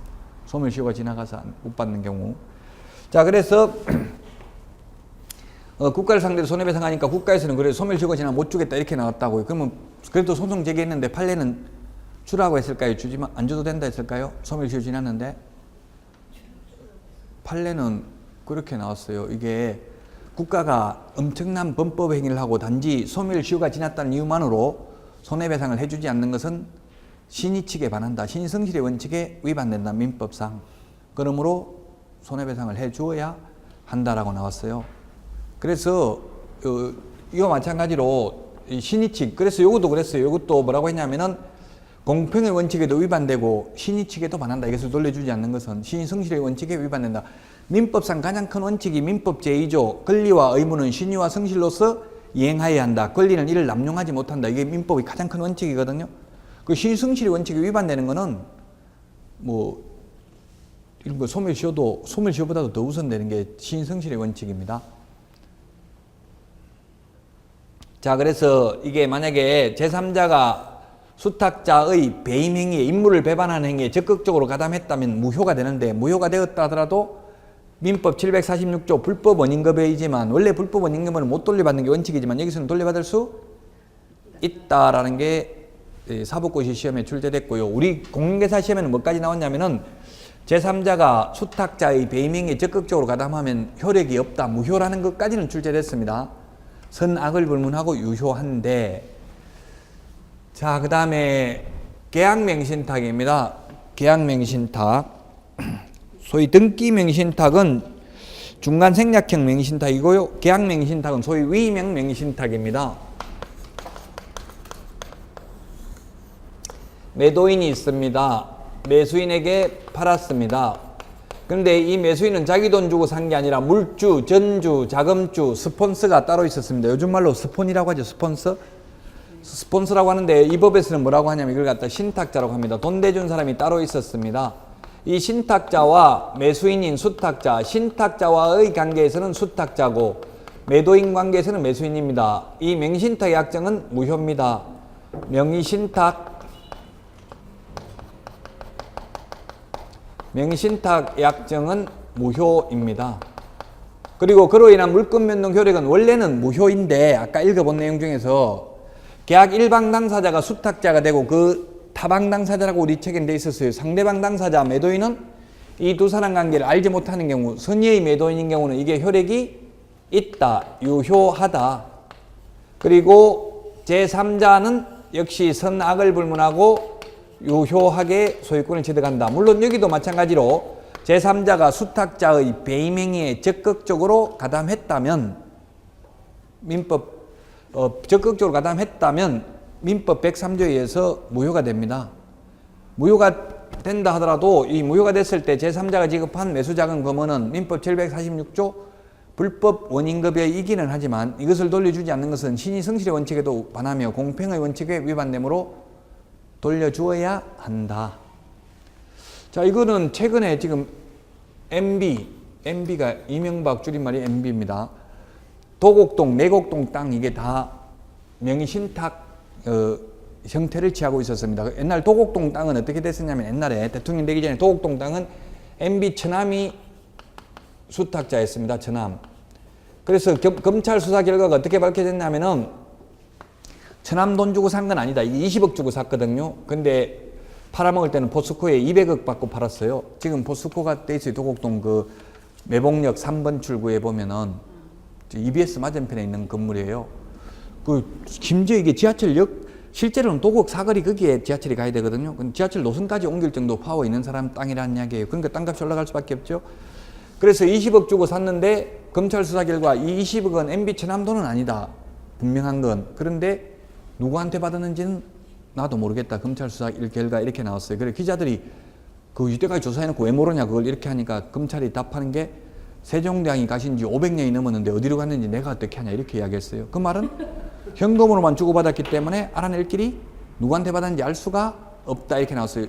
소멸시효가 지나가서 못 받는 경우. 자, 그래서 국가를 상대로 손해배상하니까 국가에서는 그래도 소멸시효가 지나면 못 주겠다 이렇게 나왔다고요. 그러면 그래도 소송 제기했는데 판례는 주라고 했을까요? 주지만 안 줘도 된다 했을까요? 소멸시효 지났는데 판례는 그렇게 나왔어요. 이게 국가가 엄청난 범법 행위를 하고 단지 소멸시효가 지났다는 이유만으로 손해배상을 해주지 않는 것은 신의칙에 반한다. 신성실의 원칙에 위반된다. 민법상. 그러므로 손해배상을 해주어야 한다라고 나왔어요. 그래서 이거 마찬가지로 신의칙. 그래서 요것도 그랬어요. 요것도 뭐라고 했냐면은 공평의 원칙에도 위반되고 신의칙에도 반한다. 이것을 돌려주지 않는 것은 신성실의 원칙에 위반된다. 민법상 가장 큰 원칙이 민법 제2조 권리와 의무는 신의와 성실로서 이행하여야 한다. 권리는 이를 남용하지 못한다. 이게 민법의 가장 큰 원칙이거든요. 그 신성실의 원칙이 위반되는 거는 뭐 이런 거 소멸시효보다도 더 우선되는 게 신성실의 원칙입니다. 자, 그래서 이게 만약에 제3자가 수탁자의 배임 행위에 임무를 배반하는 행위에 적극적으로 가담했다면 무효가 되는데 무효가 되었다 하더라도 민법 746조 불법 원인급여이지만 원래 불법 원인급여는 못 돌려받는 게 원칙이지만 여기서는 돌려받을 수 있다라는 게 사법고시 시험에 출제됐고요. 우리 공인중개사 시험에는 뭐까지 나왔냐면은 제3자가 수탁자의 배임 행위에 적극적으로 가담하면 효력이 없다, 무효라는 것까지는 출제됐습니다. 선악을 불문하고 유효한데, 자, 그 다음에 계약맹신탁입니다. 계약맹신탁. 소위 등기맹신탁은 중간 생략형 맹신탁이고요. 계약맹신탁은 소위 위명맹신탁입니다. 매도인이 있습니다. 매수인에게 팔았습니다. 그런데 이 매수인은 자기 돈 주고 산 게 아니라 물주, 전주, 자금주, 스폰서가 따로 있었습니다. 요즘 말로 스폰이라고 하죠. 스폰서라고 하는데 이 법에서는 뭐라고 하냐면 이걸 갖다 신탁자라고 합니다. 돈 대준 사람이 따로 있었습니다. 이 신탁자와 매수인인 수탁자, 신탁자와의 관계에서는 수탁자고 매도인 관계에서는 매수인입니다. 이 맹신탁의 약정은 무효입니다. 명신탁 약정은 무효입니다. 그리고 그로 인한 물권 변동 효력은 원래는 무효인데 아까 읽어본 내용 중에서 계약 일방 당사자가 수탁자가 되고 그 타방 당사자라고 우리 책에 돼 있었어요. 상대방 당사자 매도인은 이 두 사람 관계를 알지 못하는 경우, 선의의 매도인인 경우는 이게 효력이 있다, 유효하다. 그리고 제3자는 역시 선악을 불문하고 유효하게 소유권을 취득한다. 물론 여기도 마찬가지로 제3자가 수탁자의 배임 행위에 적극적으로 가담했다면 적극적으로 가담했다면 민법 103조에 의해서 무효가 됩니다. 무효가 된다 하더라도 이 무효가 됐을 때 제3자가 지급한 매수자금 금액은 민법 746조 불법 원인급여에 이기는 하지만 이것을 돌려주지 않는 것은 신의 성실의 원칙에도 반하며 공평의 원칙에 위반되므로 돌려주어야 한다. 자, 이거는 최근에 지금 MB가 이명박 줄임말이 MB입니다. 도곡동, 내곡동 땅 이게 다 명의신탁 형태를 취하고 있었습니다. 옛날 도곡동 땅은 어떻게 됐었냐면 옛날에 대통령 되기 전에 도곡동 땅은 MB 처남이 수탁자였습니다. 처남. 그래서 검찰 수사 결과가 어떻게 밝혀졌냐면은 처남 돈 주고 산 건 아니다. 이게 20억 주고 샀거든요. 근데 팔아먹을 때는 포스코에 200억 받고 팔았어요. 지금 포스코가 돼 있어요. 도곡동 그 매봉역 3번 출구에 보면은 EBS 맞은편에 있는 건물이에요. 심지어 이게 지하철역, 실제로는 도곡 사거리 거기에 지하철이 가야 되거든요. 지하철 노선까지 옮길 정도 파워 있는 사람 땅이라는 이야기예요. 그러니까 땅값이 올라갈 수밖에 없죠. 그래서 20억 주고 샀는데 검찰 수사 결과 이 20억은 MB 처남 돈은 아니다. 분명한 건. 그런데 누구한테 받았는지는 나도 모르겠다. 검찰 수사 결과 이렇게 나왔어요. 그래서 기자들이 이때까지 조사해놓고 왜 모르냐 그걸 이렇게 하니까 검찰이 답하는 게 세종대왕이 가신 지 500년이 넘었는데 어디로 갔는지 내가 어떻게 하냐 이렇게 이야기했어요. 그 말은 현금으로만 주고받았기 때문에 알아낼 길이 누구한테 받았는지 알 수가 없다 이렇게 나왔어요.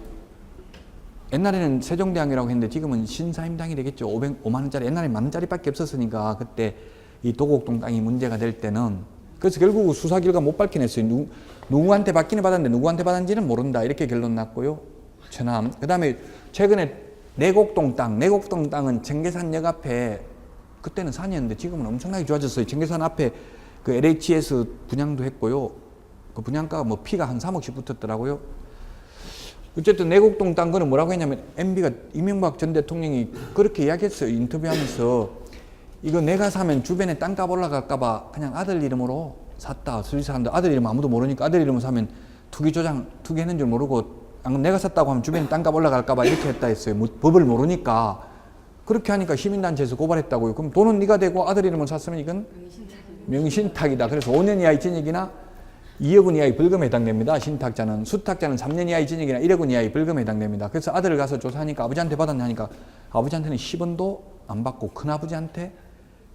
옛날에는 세종대왕이라고 했는데 지금은 신사임당이 되겠죠. 5만 원짜리, 옛날에 10,000 원짜리밖에 없었으니까 그때 이 도곡동 땅이 문제가 될 때는 그래서 결국 수사 결과 못 밝혀냈어요. 누구한테 받기는 받았는데 누구한테 받았는지는 모른다 이렇게 결론 났고요. 처남. 그 다음에 최근에 내곡동 땅은 청계산역 앞에 그때는 산이었는데 지금은 엄청나게 좋아졌어요. 청계산 앞에 그 LHS 분양도 했고요. 그 분양가가 뭐 피가 한 3억씩 붙었더라고요. 어쨌든 내곡동 땅 거는 뭐라고 했냐면 MB가 이명박 전 대통령이 그렇게 이야기했어요. 인터뷰하면서 이거 내가 사면 주변에 땅값 올라갈까 봐 그냥 아들 이름으로 샀다. 수리 사람들 아들 이름 아무도 모르니까 아들 이름으로 사면 투기했는 줄 모르고 내가 샀다고 하면 주변에 땅값 올라갈까 봐 이렇게 했다 했어요. 법을 모르니까. 그렇게 하니까 시민단체에서 고발했다고요. 그럼 돈은 네가 대고 아들 이름을 샀으면 이건 명의신탁이다. 그래서 5년 이하의 징역이나 2억 원 이하의 벌금에 해당됩니다. 신탁자는. 수탁자는 3년 이하의 징역이나 1억 원 이하의 벌금에 해당됩니다. 그래서 아들을 가서 조사하니까 아버지한테 받았냐 하니까 아버지한테는 10원도 안 받고 큰아버지한테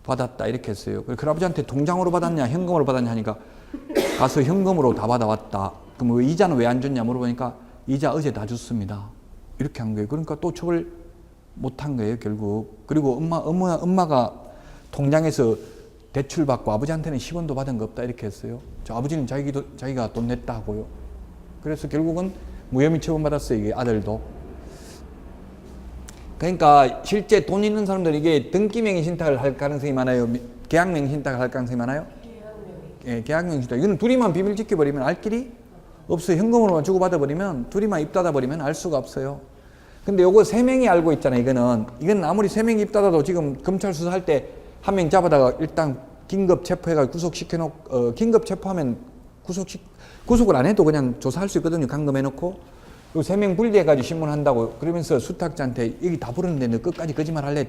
받았다 이렇게 했어요. 큰아버지한테 통장으로 받았냐 현금으로 받았냐 하니까 가서 현금으로 다 받아왔다. 그럼 왜 이자는 왜 안 줬냐 물어보니까 이자 어제 다 줬습니다. 이렇게 한 거예요. 그러니까 또 처벌 못 한 거예요 결국. 그리고 엄마가 통장에서 대출 받고 아버지한테는 10원도 받은 거 없다 이렇게 했어요. 저 아버지는 자기가 돈 냈다 하고요. 그래서 결국은 무혐의 처분받았어요. 이게 아들도. 그러니까 실제 돈 있는 사람들은 이게 등기명의 신탁을 할 가능성이 많아요. 계약명의 신탁을 할 가능성이 많아요. 예, 계약명의 신탁. 이거는 둘이만 비밀 지켜버리면 알 길이 없어요. 현금으로만 주고받아버리면 둘이만 입 닫아버리면 알 수가 없어요. 근데 요거 3명이 알고 있잖아요. 이건 아무리 3명이 입 닫아도 지금 검찰 수사할 때 한 명 잡아다가 일단 긴급 체포해가지고 긴급 체포하면 구속을 안 해도 그냥 조사할 수 있거든요. 감금해놓고. 요 3명 분리해가지고 신문한다고 그러면서 수탁자한테 여기 다 부르는데 너 끝까지 거짓말 할래?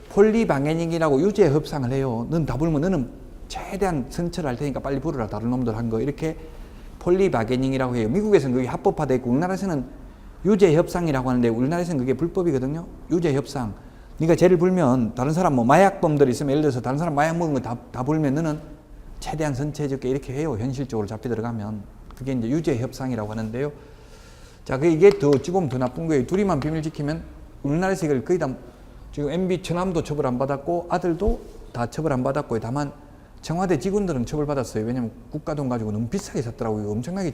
폴리방해닝이라고 유죄 협상을 해요. 넌 다 부르면 너는 최대한 선처를 할 테니까 빨리 부르라. 다른 놈들 한 거. 이렇게 폴리바게닝이라고 해요. 미국에서는 그게 합법화되어 있고 우리나라에서는 유죄 협상이라고 하는데 우리나라에서는 그게 불법이거든요. 유죄 협상. 네가 죄를 불면 다른 사람 뭐 마약범들이 있으면 예를 들어서 다른 사람 마약 먹은 거 다 불면 너는 최대한 선처해줄게 이렇게 해요. 현실적으로 잡혀 들어가면. 그게 이제 유죄 협상이라고 하는데요. 자, 이게 어찌 보면 더 나쁜 거예요. 둘이만 비밀 지키면 우리나라에서 이걸 거의 다 지금 MB 처남도 처벌 안 받았고 아들도 다 처벌 안 받았고요. 다만 청와대 직원들은 처벌받았어요. 왜냐면 국가 돈 가지고 너무 비싸게 샀더라고요. 엄청나게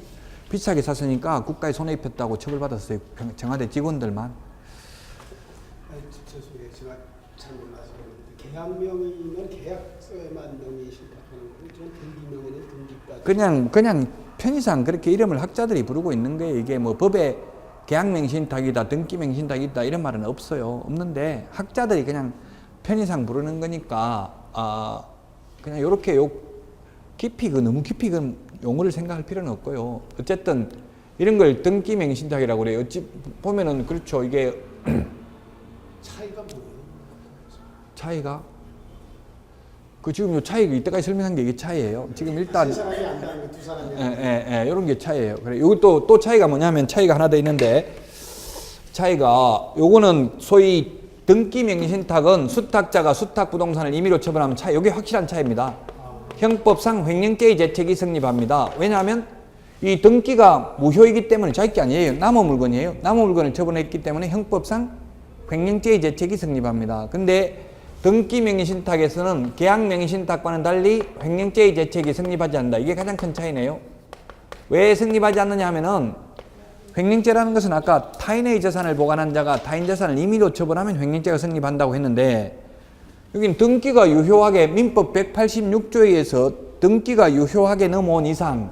비싸게 샀으니까 국가에 손해 입혔다고 처벌받았어요. 청와대 직원들만. 죄송해요. 제가 잘 몰라서 계약명의는 계약서에만 명의 신탁하는 거고 좀 등기명의는 등기까지. 그냥 편의상 그렇게 이름을 학자들이 부르고 있는 거예요. 이게 뭐 법에 계약명의신탁이다, 등기명의신탁이 있다 이런 말은 없어요. 없는데 학자들이 그냥 편의상 부르는 거니까 그냥 이렇게 깊이 너무 깊이 용어를 생각할 필요는 없고요. 어쨌든 이런 걸 등기명의신탁이라고 그래요. 어찌 보면은 그렇죠. 이게 차이가 뭐예요? 차이가 지금 요 차이가 이때까지 설명한 게 이게 차이예요. 지금 일단 세 사람이 안다는 게 두 사람이 이런 게 차이예요. 그래 요것도 또 차이가 뭐냐면 차이가 하나 더 있는데 차이가 요거는 소위 등기명의신탁은 수탁자가 수탁부동산을 임의로 처분하면 차이. 이게 확실한 차이입니다. 형법상 횡령죄의 죄책이 성립합니다. 왜냐하면 이 등기가 무효이기 때문에 자기 게 아니에요. 남의 물건이에요. 남의 물건을 처분했기 때문에 형법상 횡령죄의 죄책이 성립합니다. 근데 등기명의신탁에서는 계약명의신탁과는 달리 횡령죄의 죄책이 성립하지 않는다. 이게 가장 큰 차이네요. 왜 성립하지 않느냐 하면은 횡령죄라는 것은 아까 타인의 재산을 보관한 자가 타인 재산을 임의로 처분하면 횡령죄가 성립한다고 했는데 여긴 등기가 유효하게 민법 186조에 의해서 등기가 유효하게 넘어온 이상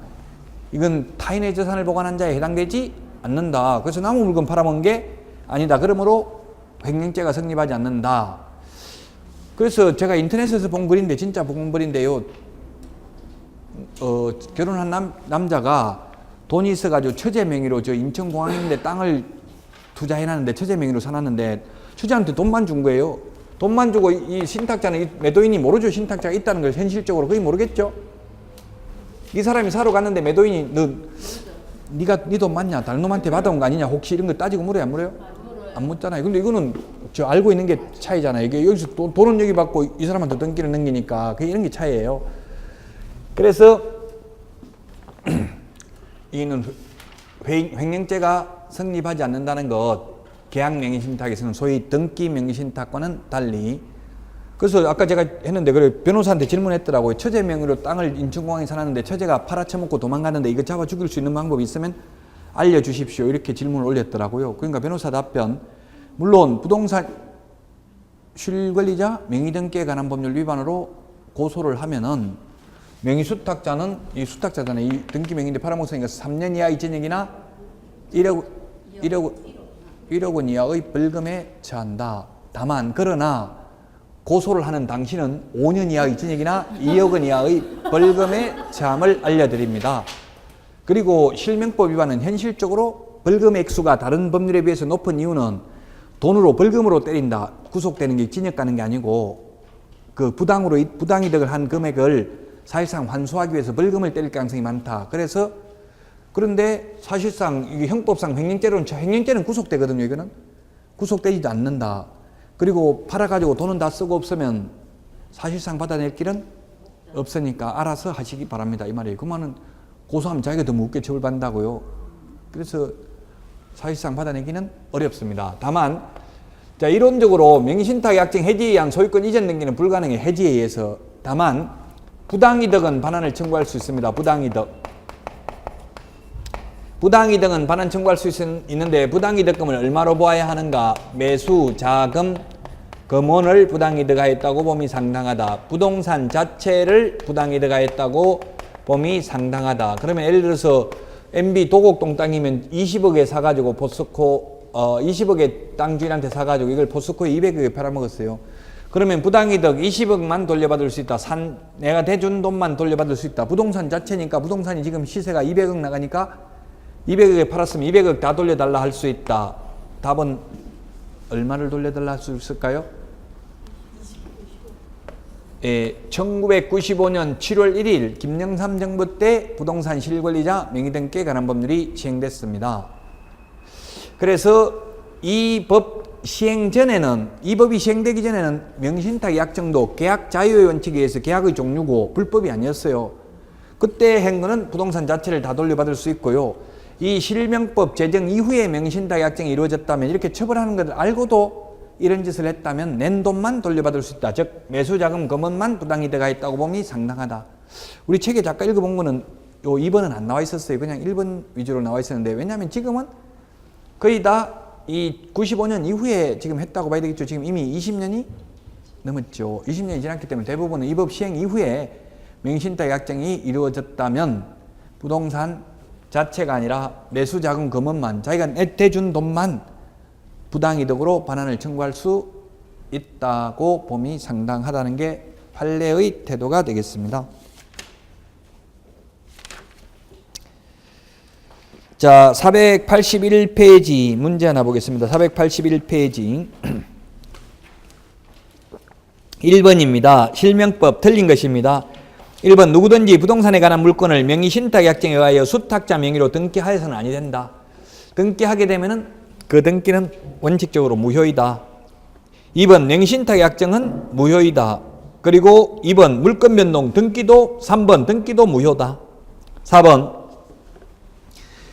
이건 타인의 재산을 보관한 자에 해당되지 않는다. 그래서 남의 물건 팔아먹은 게 아니다. 그러므로 횡령죄가 성립하지 않는다. 그래서 제가 인터넷에서 본 글인데 진짜 본 글인데요. 결혼한 남자가 돈이 있어가지고 처제 명의로 저 인천공항인데 땅을 투자해놨는데 처제 명의로 사놨는데 처제한테 돈만 준 거예요. 돈만 주고 이 신탁자는 이 매도인이 모르죠. 신탁자가 있다는 걸 현실적으로 거의 모르겠죠. 이 사람이 사러 갔는데 매도인이 네가 네 돈 맞냐? 다른 놈한테 받아온 거 아니냐? 혹시 이런 거 따지고 물어요? 안 물어요? 안 묻잖아요. 근데 이거는 저 알고 있는 게 차이잖아요. 이게 여기서 돈은 여기 받고 이 사람한테 등기를 넘기니까 그게 이런 게 차이예요. 그래서 이는 횡령죄가 성립하지 않는다는 것, 계약명의신탁에서는 소위 등기명의신탁과는 달리. 그래서 아까 제가 했는데 그래 변호사한테 질문했더라고요. 처제 명의로 땅을 인천공항에 사놨는데 처제가 팔아쳐먹고 도망갔는데 이거 잡아 죽일 수 있는 방법이 있으면 알려주십시오. 이렇게 질문을 올렸더라고요. 그러니까 변호사 답변, 물론 부동산 실권리자 명의등기에 관한 법률 위반으로 고소를 하면은 명의수탁자는 이 수탁자잖아요. 이 등기명의인데 팔아먹었으니까 3년 이하 이전액이나 1억 원 이하의 벌금에 처한다. 다만 그러나 고소를 하는 당신은 5년 이하 이전액이나 2억 원 이하의 벌금에 처함을 알려드립니다. 그리고 실명법 위반은 현실적으로 벌금 액수가 다른 법률에 비해서 높은 이유는 돈으로 벌금으로 때린다. 구속되는 게 징역 가는 게 아니고 그 부당이득을 한 금액을 사실상 환수하기 위해서 벌금을 때릴 가능성이 많다. 그래서 그런데 사실상 이게 형법상 횡령죄는 구속되거든요. 이거는 구속되지도 않는다. 그리고 팔아가지고 돈은 다 쓰고 없으면 사실상 받아낼 길은 없으니까 알아서 하시기 바랍니다. 이 말이에요. 그 말은 고소하면 자기가 더 무겁게 처벌받는다고요. 그래서 사실상 받아내기는 어렵습니다. 다만 자 이론적으로 명의신탁 약정 해지에 의한 소유권 이전 등기는 불가능해. 해지에 의해서. 다만 부당이득은 반환을 청구할 수 있습니다. 부당이득은 반환 청구할 수 있는데 부당이득금을 얼마로 보아야 하는가? 매수, 자금, 금원을 부당이득하였다고 봄이 상당하다. 부동산 자체를 부당이득하였다고 봄이 상당하다. 그러면 예를 들어서 MB 도곡동 땅이면 20억에 사가지고 포스코 20억에 땅 주인한테 사가지고 이걸 포스코에 200억에 팔아먹었어요. 그러면 부당이득 20억만 돌려받을 수 있다. 내가 대준 돈만 돌려받을 수 있다. 부동산 자체니까 부동산이 지금 시세가 200억 나가니까 200억에 팔았으면 200억 다 돌려달라 할 수 있다. 답은 얼마를 돌려달라 할 수 있을까요? 1995년 7월 1일 김영삼 정부 때 부동산 실권리자 명의등기에 관한 법률이 시행됐습니다. 그래서 이 법이 시행되기 전에는 명의신탁 약정도 계약 자유의 원칙에 의해서 계약의 종류고 불법이 아니었어요. 그때 한 거는 부동산 자체를 다 돌려받을 수 있고요. 이 실명법 제정 이후에 명의신탁 약정이 이루어졌다면 이렇게 처벌하는 것을 알고도 이런 짓을 했다면 낸 돈만 돌려받을 수 있다. 즉 매수자금 금원만 부당이득가 있다고 봄이 상당하다. 우리 책에 잠깐 읽어본 거는 요 2번은 안 나와 있었어요. 그냥 1번 위주로 나와 있었는데 왜냐하면 지금은 거의 다 이 95년 이후에 지금 했다고 봐야 되겠죠. 지금 이미 20년이 넘었죠. 20년이 지났기 때문에 대부분은 이 법 시행 이후에 명의신탁 약정이 이루어졌다면 부동산 자체가 아니라 매수자금 금원만 자기가 대준 돈만 부당이득으로 반환을 청구할 수 있다고 봄이 상당하다는 게 판례의 태도가 되겠습니다. 자, 481페이지 문제 하나 보겠습니다. 481페이지 1번입니다. 실명법 틀린 것입니다. 1번 누구든지 부동산에 관한 물건을 명의신탁약정에 의하여 수탁자 명의로 등기하여서는 아니 된다. 등기하게 되면은 그 등기는 원칙적으로 무효이다. 2번 명의신탁약정은 무효이다. 그리고 2번 물건 변동 등기도 3번 등기도 무효다. 4번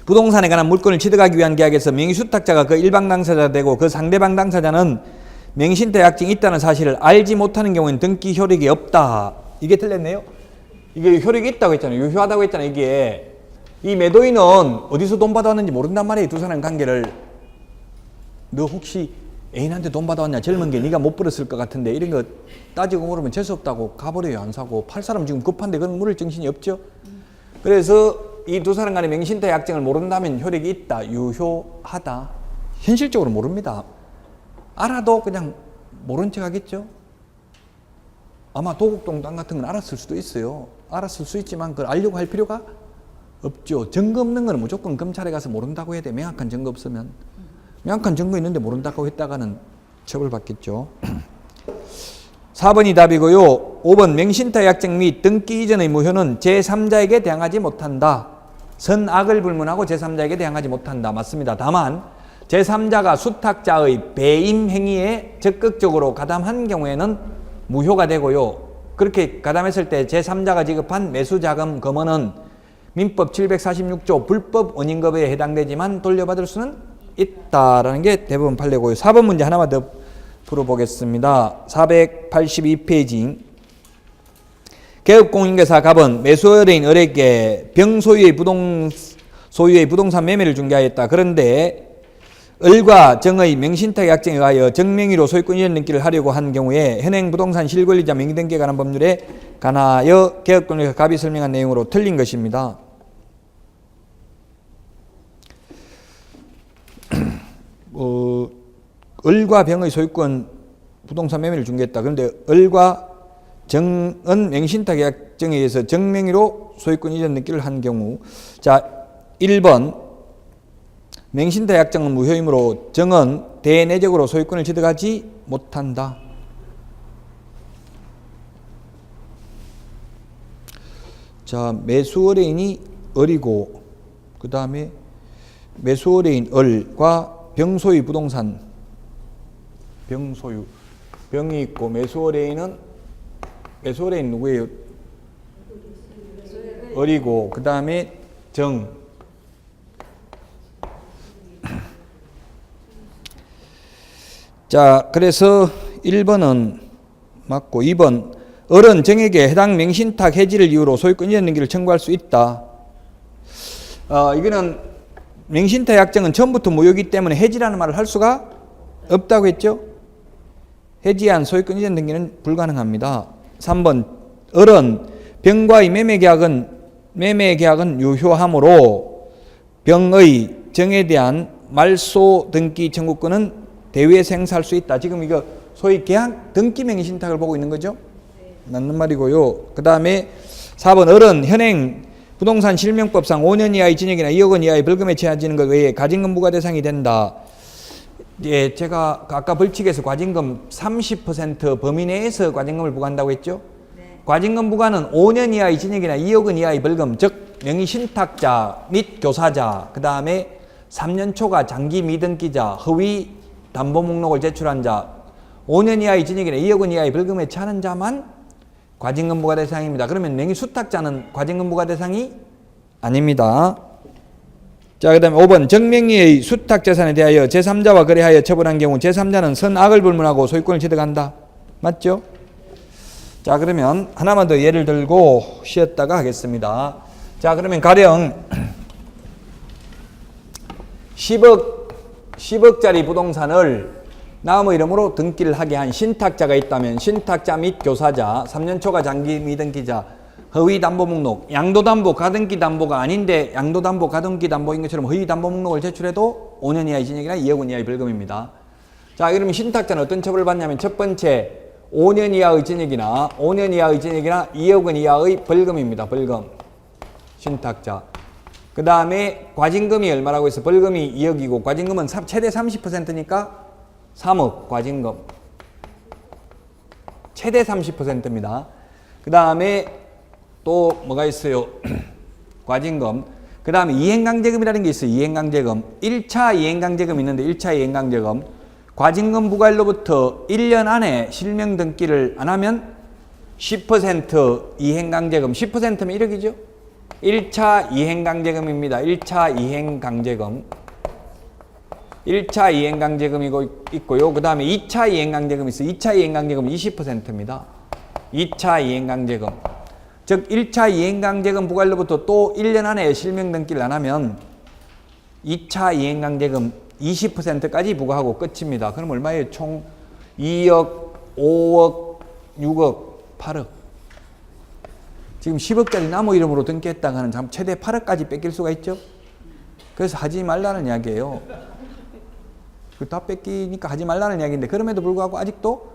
부동산에 관한 물건을 취득하기 위한 계약에서 명의수탁자가 그 일방 당사자가 되고 그 상대방 당사자는 명의신탁약정이 있다는 사실을 알지 못하는 경우에는 등기 효력이 없다. 이게 틀렸네요. 이게 효력이 있다고 했잖아요. 유효하다고 했잖아요. 이게 이 매도인은 어디서 돈 받아왔는지 모른단 말이에요. 두 사람 관계를. 너 혹시 애인한테 돈 받아왔냐? 젊은 게 네가 못 벌었을 것 같은데 이런 거 따지고 물으면 재수없다고 가버려요. 안 사고. 팔 사람 지금 급한데 그런 물을 정신이 없죠. 그래서 이 두 사람 간의 명의신탁약정을 모른다면 효력이 있다. 유효하다. 현실적으로 모릅니다. 알아도 그냥 모른 척 하겠죠. 아마 도곡동 땅 같은 건 알았을 수도 있어요. 알았을 수 있지만 그걸 알려고 할 필요가 없죠. 증거 없는 거는 무조건 검찰에 가서 모른다고 해야 돼. 명확한 증거 없으면. 명확한 증거 있는데 모른다고 했다가는 처벌받겠죠. 4번이 답이고요. 5번 명의신탁약정 및 등기 이전의 무효는 제3자에게 대항하지 못한다. 선악을 불문하고 제3자에게 대항하지 못한다. 맞습니다. 다만 제3자가 수탁자의 배임 행위에 적극적으로 가담한 경우에는 무효가 되고요. 그렇게 가담했을 때 제3자가 지급한 매수자금 금원은 민법 746조 불법 원인급여에 해당되지만 돌려받을 수는 있다라는 게 대부분 판례고요. 4번 문제 하나만 더 풀어보겠습니다. 482페이지 개업공인중개사 갑은 매수의뢰인 을에게 병소유의 부동산 매매를 중개하였다. 그런데 을과 정의 명신탁약정에 의하여 정명의로 소유권 이전 등기를 하려고 한 경우에 현행 부동산 실권리자 명의등기에 관한 법률에 관하여 개업공인중개사 갑이 설명한 내용으로 틀린 것입니다. 을과 병의 소유권 부동산 매매를 중개했다. 그런데 을과 정은 명신탁약정에 의해서 정명의로 소유권 이전 등기를 한 경우, 자 1번 명신탁약정은 무효이므로 정은 대내적으로 소유권을 취득하지 못한다. 자, 매수의뢰인이 을이고 그 다음에 매수의뢰인 을과 병소유 부동산 병소유 병이 있고 매수의뢰인 누구예요? 을이고 그 다음에 정 자, 그래서 1번은 맞고 2번 을은 정에게 해당 명신탁 해지를 이유로 소유권 이전 등기를 청구할 수 있다. 이거는 명신탁 약정은 처음부터 무효이기 때문에 해지라는 말을 할 수가 없다고 했죠. 해지한 소유권 이전 등기는 불가능합니다. 3번 을은 병과의 매매 계약은 유효하므로 병의 정에 대한 말소 등기 청구권은 대위에서 행사할 수 있다. 지금 이거 소위 계약 등기 명의신탁을 보고 있는 거죠. 맞는 말이고요. 그 다음에 4번 을은 현행 부동산 실명법상 5년 이하의 징역이나 2억 원 이하의 벌금에 처해지는 것 외에 과징금 부과 대상이 된다. 예, 제가 아까 벌칙에서 과징금 30% 범위 내에서 과징금을 부과한다고 했죠. 네. 과징금 부과는 5년 이하의 징역이나 2억 원 이하의 벌금, 즉 명의신탁자 및 교사자, 그 다음에 3년 초과 장기 미등기자, 허위 담보 목록을 제출한 자, 5년 이하의 징역이나 2억 원 이하의 벌금에 처하는 자만 과징금 부과 대상입니다. 그러면 명의수탁자는 과징금 부과 대상이 아닙니다. 자, 그 다음에 5번 정명의의 수탁재산에 대하여 제3자와 거래하여 처분한 경우 제3자는 선악을 불문하고 소유권을 취득한다. 맞죠? 자, 그러면 하나만 더 예를 들고 쉬었다가 하겠습니다. 자, 그러면 가령 10억짜리 부동산을 남의 이름으로 등기를 하게 한 신탁자가 있다면 신탁자 및 교사자, 3년 초과 장기 미등기자, 허위 담보 목록, 양도담보, 가등기 담보가 아닌데 양도담보, 가등기 담보인 것처럼 허위 담보 목록을 제출해도 5년 이하의 징역이나 2억 원 이하의 벌금입니다. 자, 그러면 신탁자는 어떤 처벌을 받냐면 첫 번째 5년 이하의 징역이나 5년 이하의 징역이나 2억 원 이하의 벌금입니다. 벌금. 신탁자. 그 다음에 과징금이 얼마라고 해서 벌금이 2억이고 과징금은 최대 30%니까 3억 과징금. 최대 30%입니다. 그 다음에 또 뭐가 있어요? 과징금. 그 다음에 이행강제금이라는 게 있어요. 이행강제금. 1차 이행강제금 있는데 1차 이행강제금. 과징금 부과일로부터 1년 안에 실명 등기를 안 하면 10% 이행강제금. 10%면 1억이죠? 1차 이행강제금입니다. 1차 이행강제금. 1차 이행강제금이 있고요. 그 다음에 2차 이행강제금이 있어요. 2차 이행강제금은 20%입니다. 2차 이행강제금. 즉 1차 이행강제금 부과일로부터 또 1년 안에 실명 등기를 안 하면 2차 이행강제금 20%까지 부과하고 끝입니다. 그럼 얼마예요? 총 2억, 5억, 6억, 8억. 지금 10억짜리 나무 이름으로 등기했다가 하는 참 최대 8억까지 뺏길 수가 있죠. 그래서 하지 말라는 이야기예요. 다 뺏기니까 하지 말라는 이야기인데 그럼에도 불구하고 아직도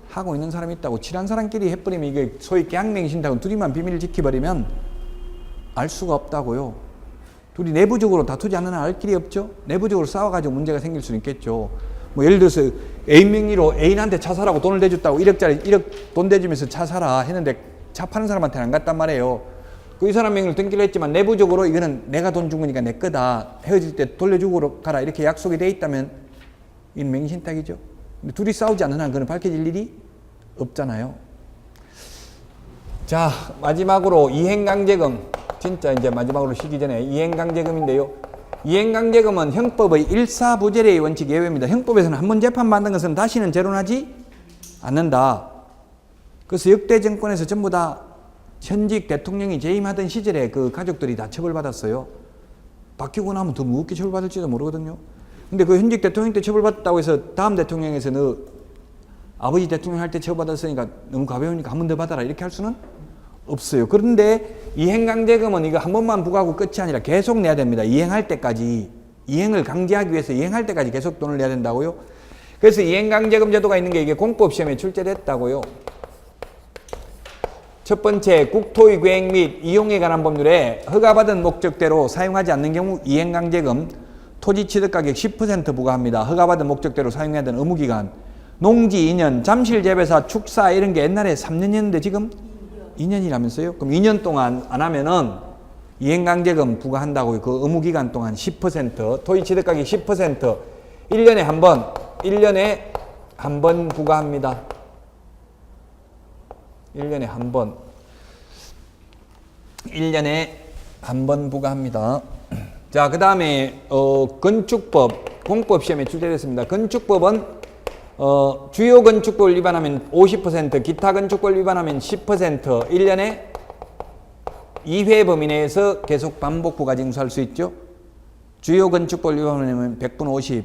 하고 있는 사람이 있다고. 친한 사람끼리 해버리면 이게 소위 계약맹신다고 둘이만 비밀을 지켜버리면 알 수가 없다고요. 둘이 내부적으로 다투지 않는 한 알 길이 없죠. 내부적으로 싸워가지고 문제가 생길 수는 있겠죠. 뭐 예를 들어서 애인 명의로 애인한테 차 사라고 돈을 대줬다고 1억 돈 대주면서 차 사라 했는데 차 파는 사람한테는 안 갔단 말이에요. 그 이 사람 명의로 등기를 했지만 내부적으로 이거는 내가 돈 준 거니까 내 거다. 헤어질 때 돌려주고 가라 이렇게 약속이 돼 있다면 이는 맹신탁이죠. 근데 둘이 싸우지 않는 한 그건 밝혀질 일이 없잖아요. 자, 마지막으로 이행강제금. 진짜 이제 마지막으로 쉬기 전에 이행강제금인데요. 이행강제금은 형법의 일사부재례의 원칙 예외입니다. 형법에서는 한 번 재판 받은 것은 다시는 재론하지 않는다. 그래서 역대 정권에서 전부 다 현직 대통령이 재임하던 시절에 그 가족들이 다 처벌받았어요. 바뀌고 나면 더 무겁게 처벌받을지도 모르거든요. 근데 그 현직 대통령 때 처벌받았다고 해서 다음 대통령에서 너 아버지 대통령 할 때 처벌받았으니까 너무 가벼우니까 한 번 더 받아라 이렇게 할 수는 없어요. 그런데 이행강제금은 이거 한 번만 부과하고 끝이 아니라 계속 내야 됩니다. 이행할 때까지. 이행을 강제하기 위해서 이행할 때까지 계속 돈을 내야 된다고요. 그래서 이행강제금 제도가 있는 게 이게 공법시험에 출제됐다고요. 첫 번째, 국토의 계획 및 이용에 관한 법률에 허가받은 목적대로 사용하지 않는 경우 이행강제금 토지 취득가격 10% 부과합니다. 허가받은 목적대로 사용해야 되는 의무기간. 농지 2년, 잠실재배사, 축사 이런 게 옛날에 3년이었는데 지금 2년이라면서요? 그럼 2년 동안 안 하면은 이행강제금 부과한다고요. 그 의무기간 동안 10%, 토지 취득가격 10%, 1년에 한 번, 1년에 한 번 부과합니다. 1년에 한 번. 1년에 한 번 부과합니다. 자, 그 다음에 건축법, 공법시험에 출제됐습니다. 건축법은 주요 건축법을 위반하면 50%, 기타 건축법을 위반하면 10%, 1년에 2회 범위 내에서 계속 반복 부과 징수할 수 있죠. 주요 건축법을 위반하면 100분 50.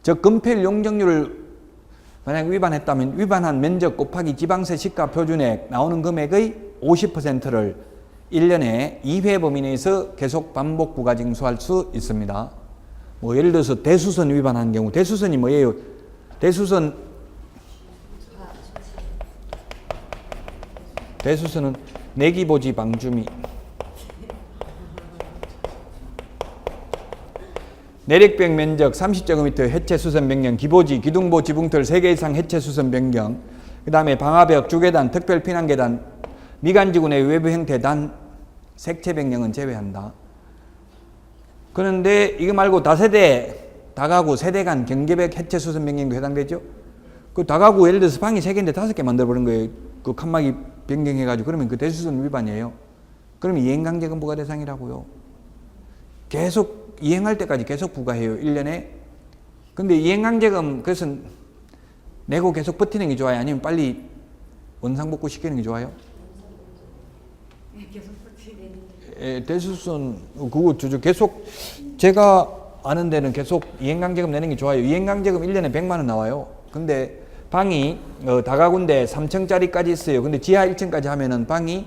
즉 건폐율 용적률을 만약 위반했다면 위반한 면적 곱하기 지방세 시가 표준액 나오는 금액의 50%를 1년에 2회 범위 내에서 계속 반복 부과 징수할 수 있습니다. 뭐 예를 들어서 대수선 위반한 경우, 대수선이 뭐예요? 대수선은 내기보지 방주미. 내력벽 면적 30제곱미터 해체 수선 변경, 기보지, 기둥보, 지붕틀 3개 이상 해체 수선 변경, 그 다음에 방화벽, 주계단, 특별 피난계단, 미간지구 내 외부 형태 단 색채 변경은 제외한다. 그런데 이거 말고 다세대, 다가구, 세대 간 경계벽 해체 수선 변경도 해당되죠. 그 다가구 예를 들어서 방이 3개인데 5개 만들어버린 거예요. 그 칸막이 변경해가지고 그러면 그 대수선 위반이에요. 그러면 이행강제금 부과 대상이라고요. 계속 이행할 때까지 계속 부과해요. 1년에. 근데 이행강제금 그래서 내고 계속 버티는 게 좋아요? 아니면 빨리 원상복구 시키는 게 좋아요? 계속 버티는 게. 대수선 그거 계속 제가 아는 데는 계속 이행강제금 내는 게 좋아요. 이행강제금 1년에 100만 원 나와요. 근데 방이 다가구인데 3층짜리까지 있어요. 근데 지하 1층까지 하면은 방이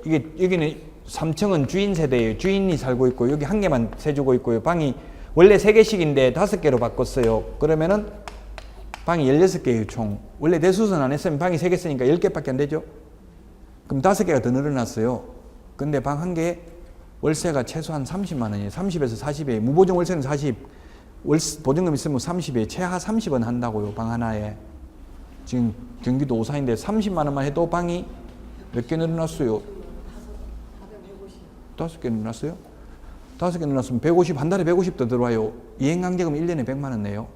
이게 여기는 3층은 주인 세대예요. 주인이 살고 있고 여기 한 개만 세주고 있고요. 방이 원래 3개씩인데 5개로 바꿨어요. 그러면은 방이 16개예요, 총. 원래 대수선 안 했으면 방이 3개 쓰니까 10개밖에 안 되죠. 그럼 5개가 더 늘어났어요. 근데 방 한 개에 월세가 최소한 30만 원이에요. 30에서 40이에요. 무보증 월세는 40, 보증금 있으면 30이에요. 최하 30원 한다고요, 방 하나에. 지금 경기도 오산인데 30만 원만 해도 방이 몇 개 늘어났어요? 5개 늘어났어요? 5개 늘어났으면 150, 한 달에 150 더 들어와요. 이행강제금 1년에 100만 원 내요.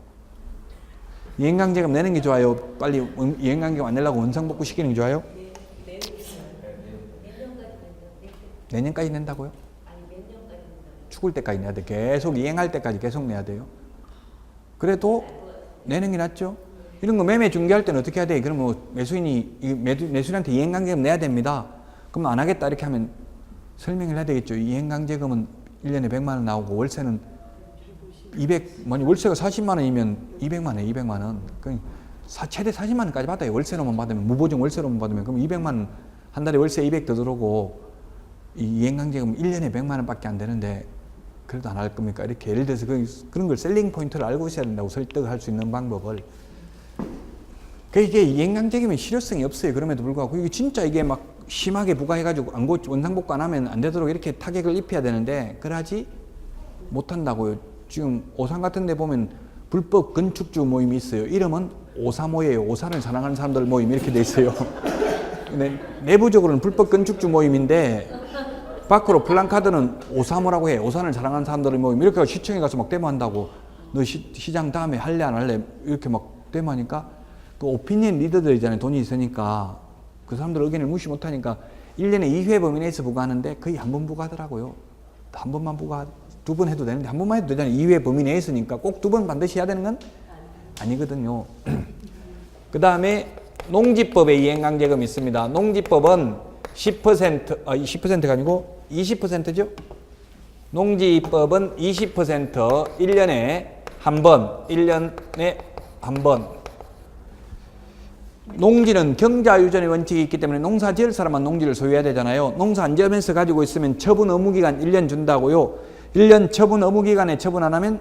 이행강제금 내는 게 좋아요? 빨리 이행강제금 안 내려고 원상복구 시키는 게 좋아요? 내년까지 낸다고요? 죽을 때까지 내야 돼. 계속 이행할 때까지 계속 내야 돼요. 그래도 내는 게 낫죠. 이런 거 매매 중개할 때는 어떻게 해야 돼? 그러면 뭐 매수인이 매수인한테 이행강제금 내야 됩니다. 그럼 안 하겠다 이렇게 하면 설명을 해야 되겠죠. 이행강제금은 1년에 100만 원 나오고 월세는 200, 월세가 40만 원이면 200만 원, 200만 원. 최대 40만 원까지 받아요. 월세로만 받으면, 무보증 월세로만 받으면. 그럼 200만 원, 한 달에 월세 200 더 들어오고, 이 이행강제금 1년에 100만 원밖에 안 되는데, 그래도 안 할 겁니까? 이렇게 예를 들어서 그런 걸 셀링 포인트를 알고 있어야 된다고 설득을 할 수 있는 방법을. 이게 이행강제금이 실효성이 없어요. 그럼에도 불구하고. 이게 진짜 이게 막 심하게 부과해가지고 원상복구 안 하면 안 되도록 이렇게 타격을 입혀야 되는데, 그러지 못한다고요. 지금 오산 같은 데 보면 불법 건축주 모임이 있어요. 이름은 오사모예요. 오산을 사랑하는 사람들 모임 이렇게 돼 있어요. 근데 내부적으로는 불법 건축주 모임인데 밖으로 플랜카드는 오사모라고 해. 오산을 사랑하는 사람들 모임. 이렇게 시청에 가서 막 데모한다고. 너 시장 다음에 할래 안 할래? 이렇게 막 데모하니까 그 오피니언 리더들이잖아요. 돈이 있으니까 그 사람들 의견을 무시 못하니까 1년에 2회 범위 내에서 부과하는데 거의 한 번 부과하더라고요. 한 번만 부과, 2번 해도 되는데 한 번만 해도 되잖아요. 2회 범위 내에서니까 꼭 2번 반드시 해야 되는 건 아니거든요. 그 다음에 농지법에 이행강제금이 있습니다. 농지법은 10%가 아니고 20%죠. 농지법은 20% 1년에 한 번, 1년에 한 번. 농지는 경자유전의 원칙이 있기 때문에 농사 지을 사람만 농지를 소유해야 되잖아요. 농사 안 지으면서 가지고 있으면 처분 의무기간 1년 준다고요. 1년 처분 의무기간에 처분 안 하면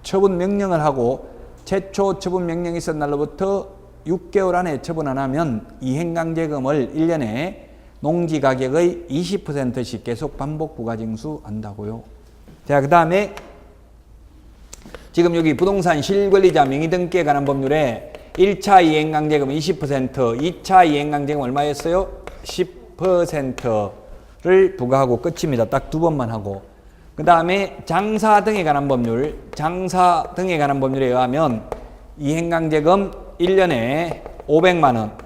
처분 명령을 하고 최초 처분 명령이 있은 날로부터 6개월 안에 처분 안 하면 이행강제금을 1년에 농지 가격의 20%씩 계속 반복 부과징수 한다고요. 자, 그 다음에 지금 여기 부동산 실권리자 명의등기에 관한 법률에 1차 이행강제금 20%, 2차 이행강제금 얼마였어요? 10%를 부과하고 끝입니다. 딱 2번만 하고. 그 다음에 장사 등에 관한 법률, 장사 등에 관한 법률에 의하면 이행강제금 1년에 500만 원,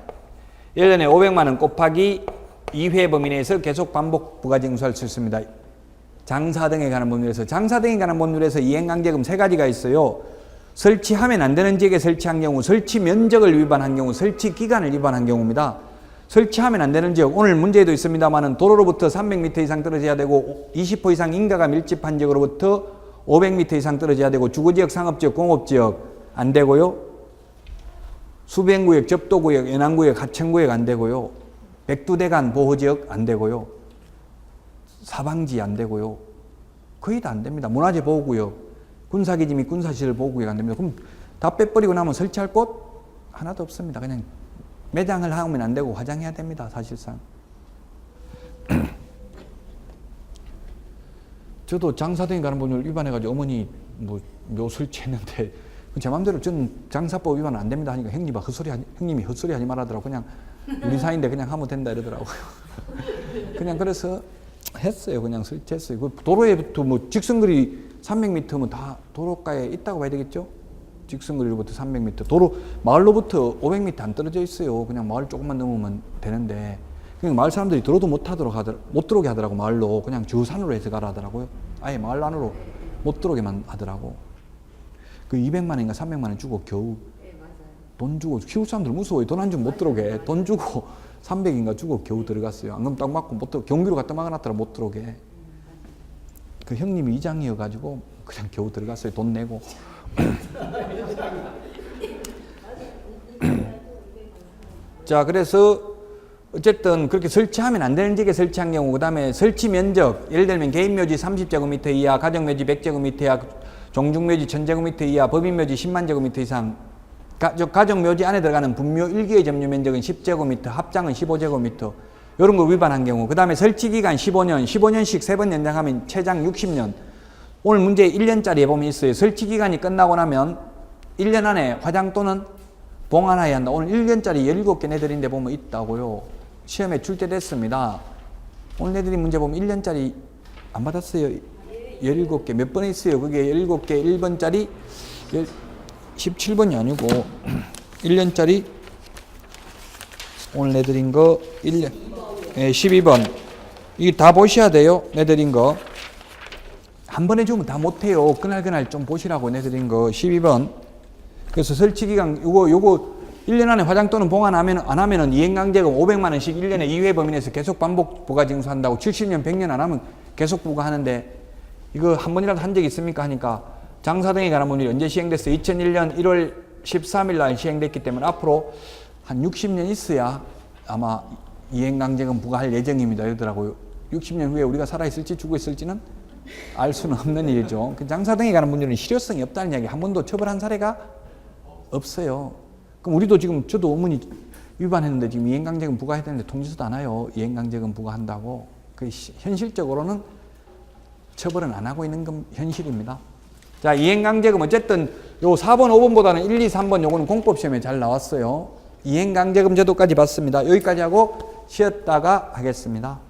1년에 500만 원 곱하기 2회 범위 내에서 계속 반복 부과징수할 수 있습니다. 장사 등에 관한 법률에서. 장사 등에 관한 법률에서 이행강제금 3가지가 있어요. 설치하면 안 되는 지역에 설치한 경우, 설치 면적을 위반한 경우, 설치 기간을 위반한 경우입니다. 설치하면 안 되는 지역, 오늘 문제에도 있습니다만 도로로부터 300m 이상 떨어져야 되고 20% 이상 인가가 밀집한 지역으로부터 500m 이상 떨어져야 되고 주거지역, 상업지역, 공업지역 안 되고요. 수변구역, 접도구역, 연안구역, 하천구역 안 되고요. 백두대간 보호지역 안 되고요. 사방지 안 되고요. 거의 다 안 됩니다. 문화재 보호구역, 군사기지 및 군사시설 보호구역 안 됩니다. 그럼 다 빼버리고 나면 설치할 곳 하나도 없습니다. 그냥 매장을 하면 안 되고 화장해야 됩니다. 사실상. 저도 장사등에 관한 법률 위반해가지고 어머니 뭐 설치했는데 제 마음대로 저는 장사법 위반 안 됩니다 하니까 형님이 헛소리 하지 말라더라고. 그냥 우리 사이인데 그냥 하면 된다 이러더라고요. 그냥 그래서 했어요. 그냥 설치했어요. 그 도로에부터 뭐 직선거리 300m면 다 도로가에 있다고 봐야 되겠죠? 직선거리로부터 300m. 도로, 마을로부터 500m 안 떨어져 있어요. 그냥 마을 조금만 넘으면 되는데. 그냥 마을 사람들이 들어도 못 들어오게 하더라고, 마을로. 그냥 주산으로 해서 가라 하더라고요. 아예 마을 안으로 못 들어오게만 하더라고. 그 200만 원인가 300만 원 주고 겨우. 네, 맞아요. 돈 주고, 키울 사람들 무서워요. 돈 안 주면 못 들어오게. 돈 주고 300인가 주고 겨우 들어갔어요. 안 그러면 딱 맞고 못 들어, 경기로 갖다 막아놨더라, 못 들어오게. 그 형님이 이장이어가지고 그냥 겨우 들어갔어요. 돈 내고. 자, 그래서 어쨌든 그렇게 설치하면 안 되는 지역에 설치한 경우, 그 다음에 설치 면적, 예를 들면 개인묘지 30제곱미터 이하, 가정묘지 100제곱미터 이하, 종중묘지 1000제곱미터 이하, 법인묘지 10만 제곱미터 이상, 가정묘지 안에 들어가는 분묘 1기의 점유 면적은 10제곱미터, 합장은 15제곱미터, 이런 거 위반한 경우, 그 다음에 설치기간 15년, 15년씩 3번 연장하면 최장 60년. 오늘 문제 1년짜리 해보면 있어요. 설치기간이 끝나고 나면 1년 안에 화장 또는 봉안해야 한다. 오늘 1년짜리 17개 내드린데 보면 있다고요. 시험에 출제됐습니다. 오늘 내드린 문제 보면 1년짜리 안 받았어요. 17개. 몇 번 있어요? 그게 17개 1번짜리 17번이 아니고 1년짜리 오늘 내드린 거 1년 12번. 이게 다 보셔야 돼요. 내드린 거. 한 번에 주면 다 못해요. 그날 좀 보시라고 내드린 거 12번. 그래서 설치기간 요거 1년 안에 화장 또는 봉안 안 하면은 이행강제금 500만 원씩 1년에 2회 범위내에서 계속 반복 부가징수한다고. 70년 100년 안 하면 계속 부과하는데 이거 한 번이라도 한 적이 있습니까 하니까 장사 등에 관한 법률이 언제 시행됐어요? 2001년 1월 13일 날 시행됐기 때문에 앞으로 한 60년 있어야 아마 이행강제금 부과할 예정입니다. 이러더라고요. 60년 후에 우리가 살아있을지 죽어 있을지는 알 수는 없는 일이죠. 장사 등에 관한 법률은 실효성이 없다는 이야기, 한 번도 처벌한 사례가 없어요. 그럼 우리도 지금 저도 어머니 위반했는데 지금 이행강제금 부과해야 되는데 통지서도 안 와요. 이행강제금 부과한다고. 현실적으로는 처벌은 안 하고 있는 건 현실입니다. 자, 이행강제금 어쨌든 요 4번, 5번보다는 1, 2, 3번 요거는 공법시험에 잘 나왔어요. 이행강제금 제도까지 봤습니다. 여기까지 하고 쉬었다가 하겠습니다.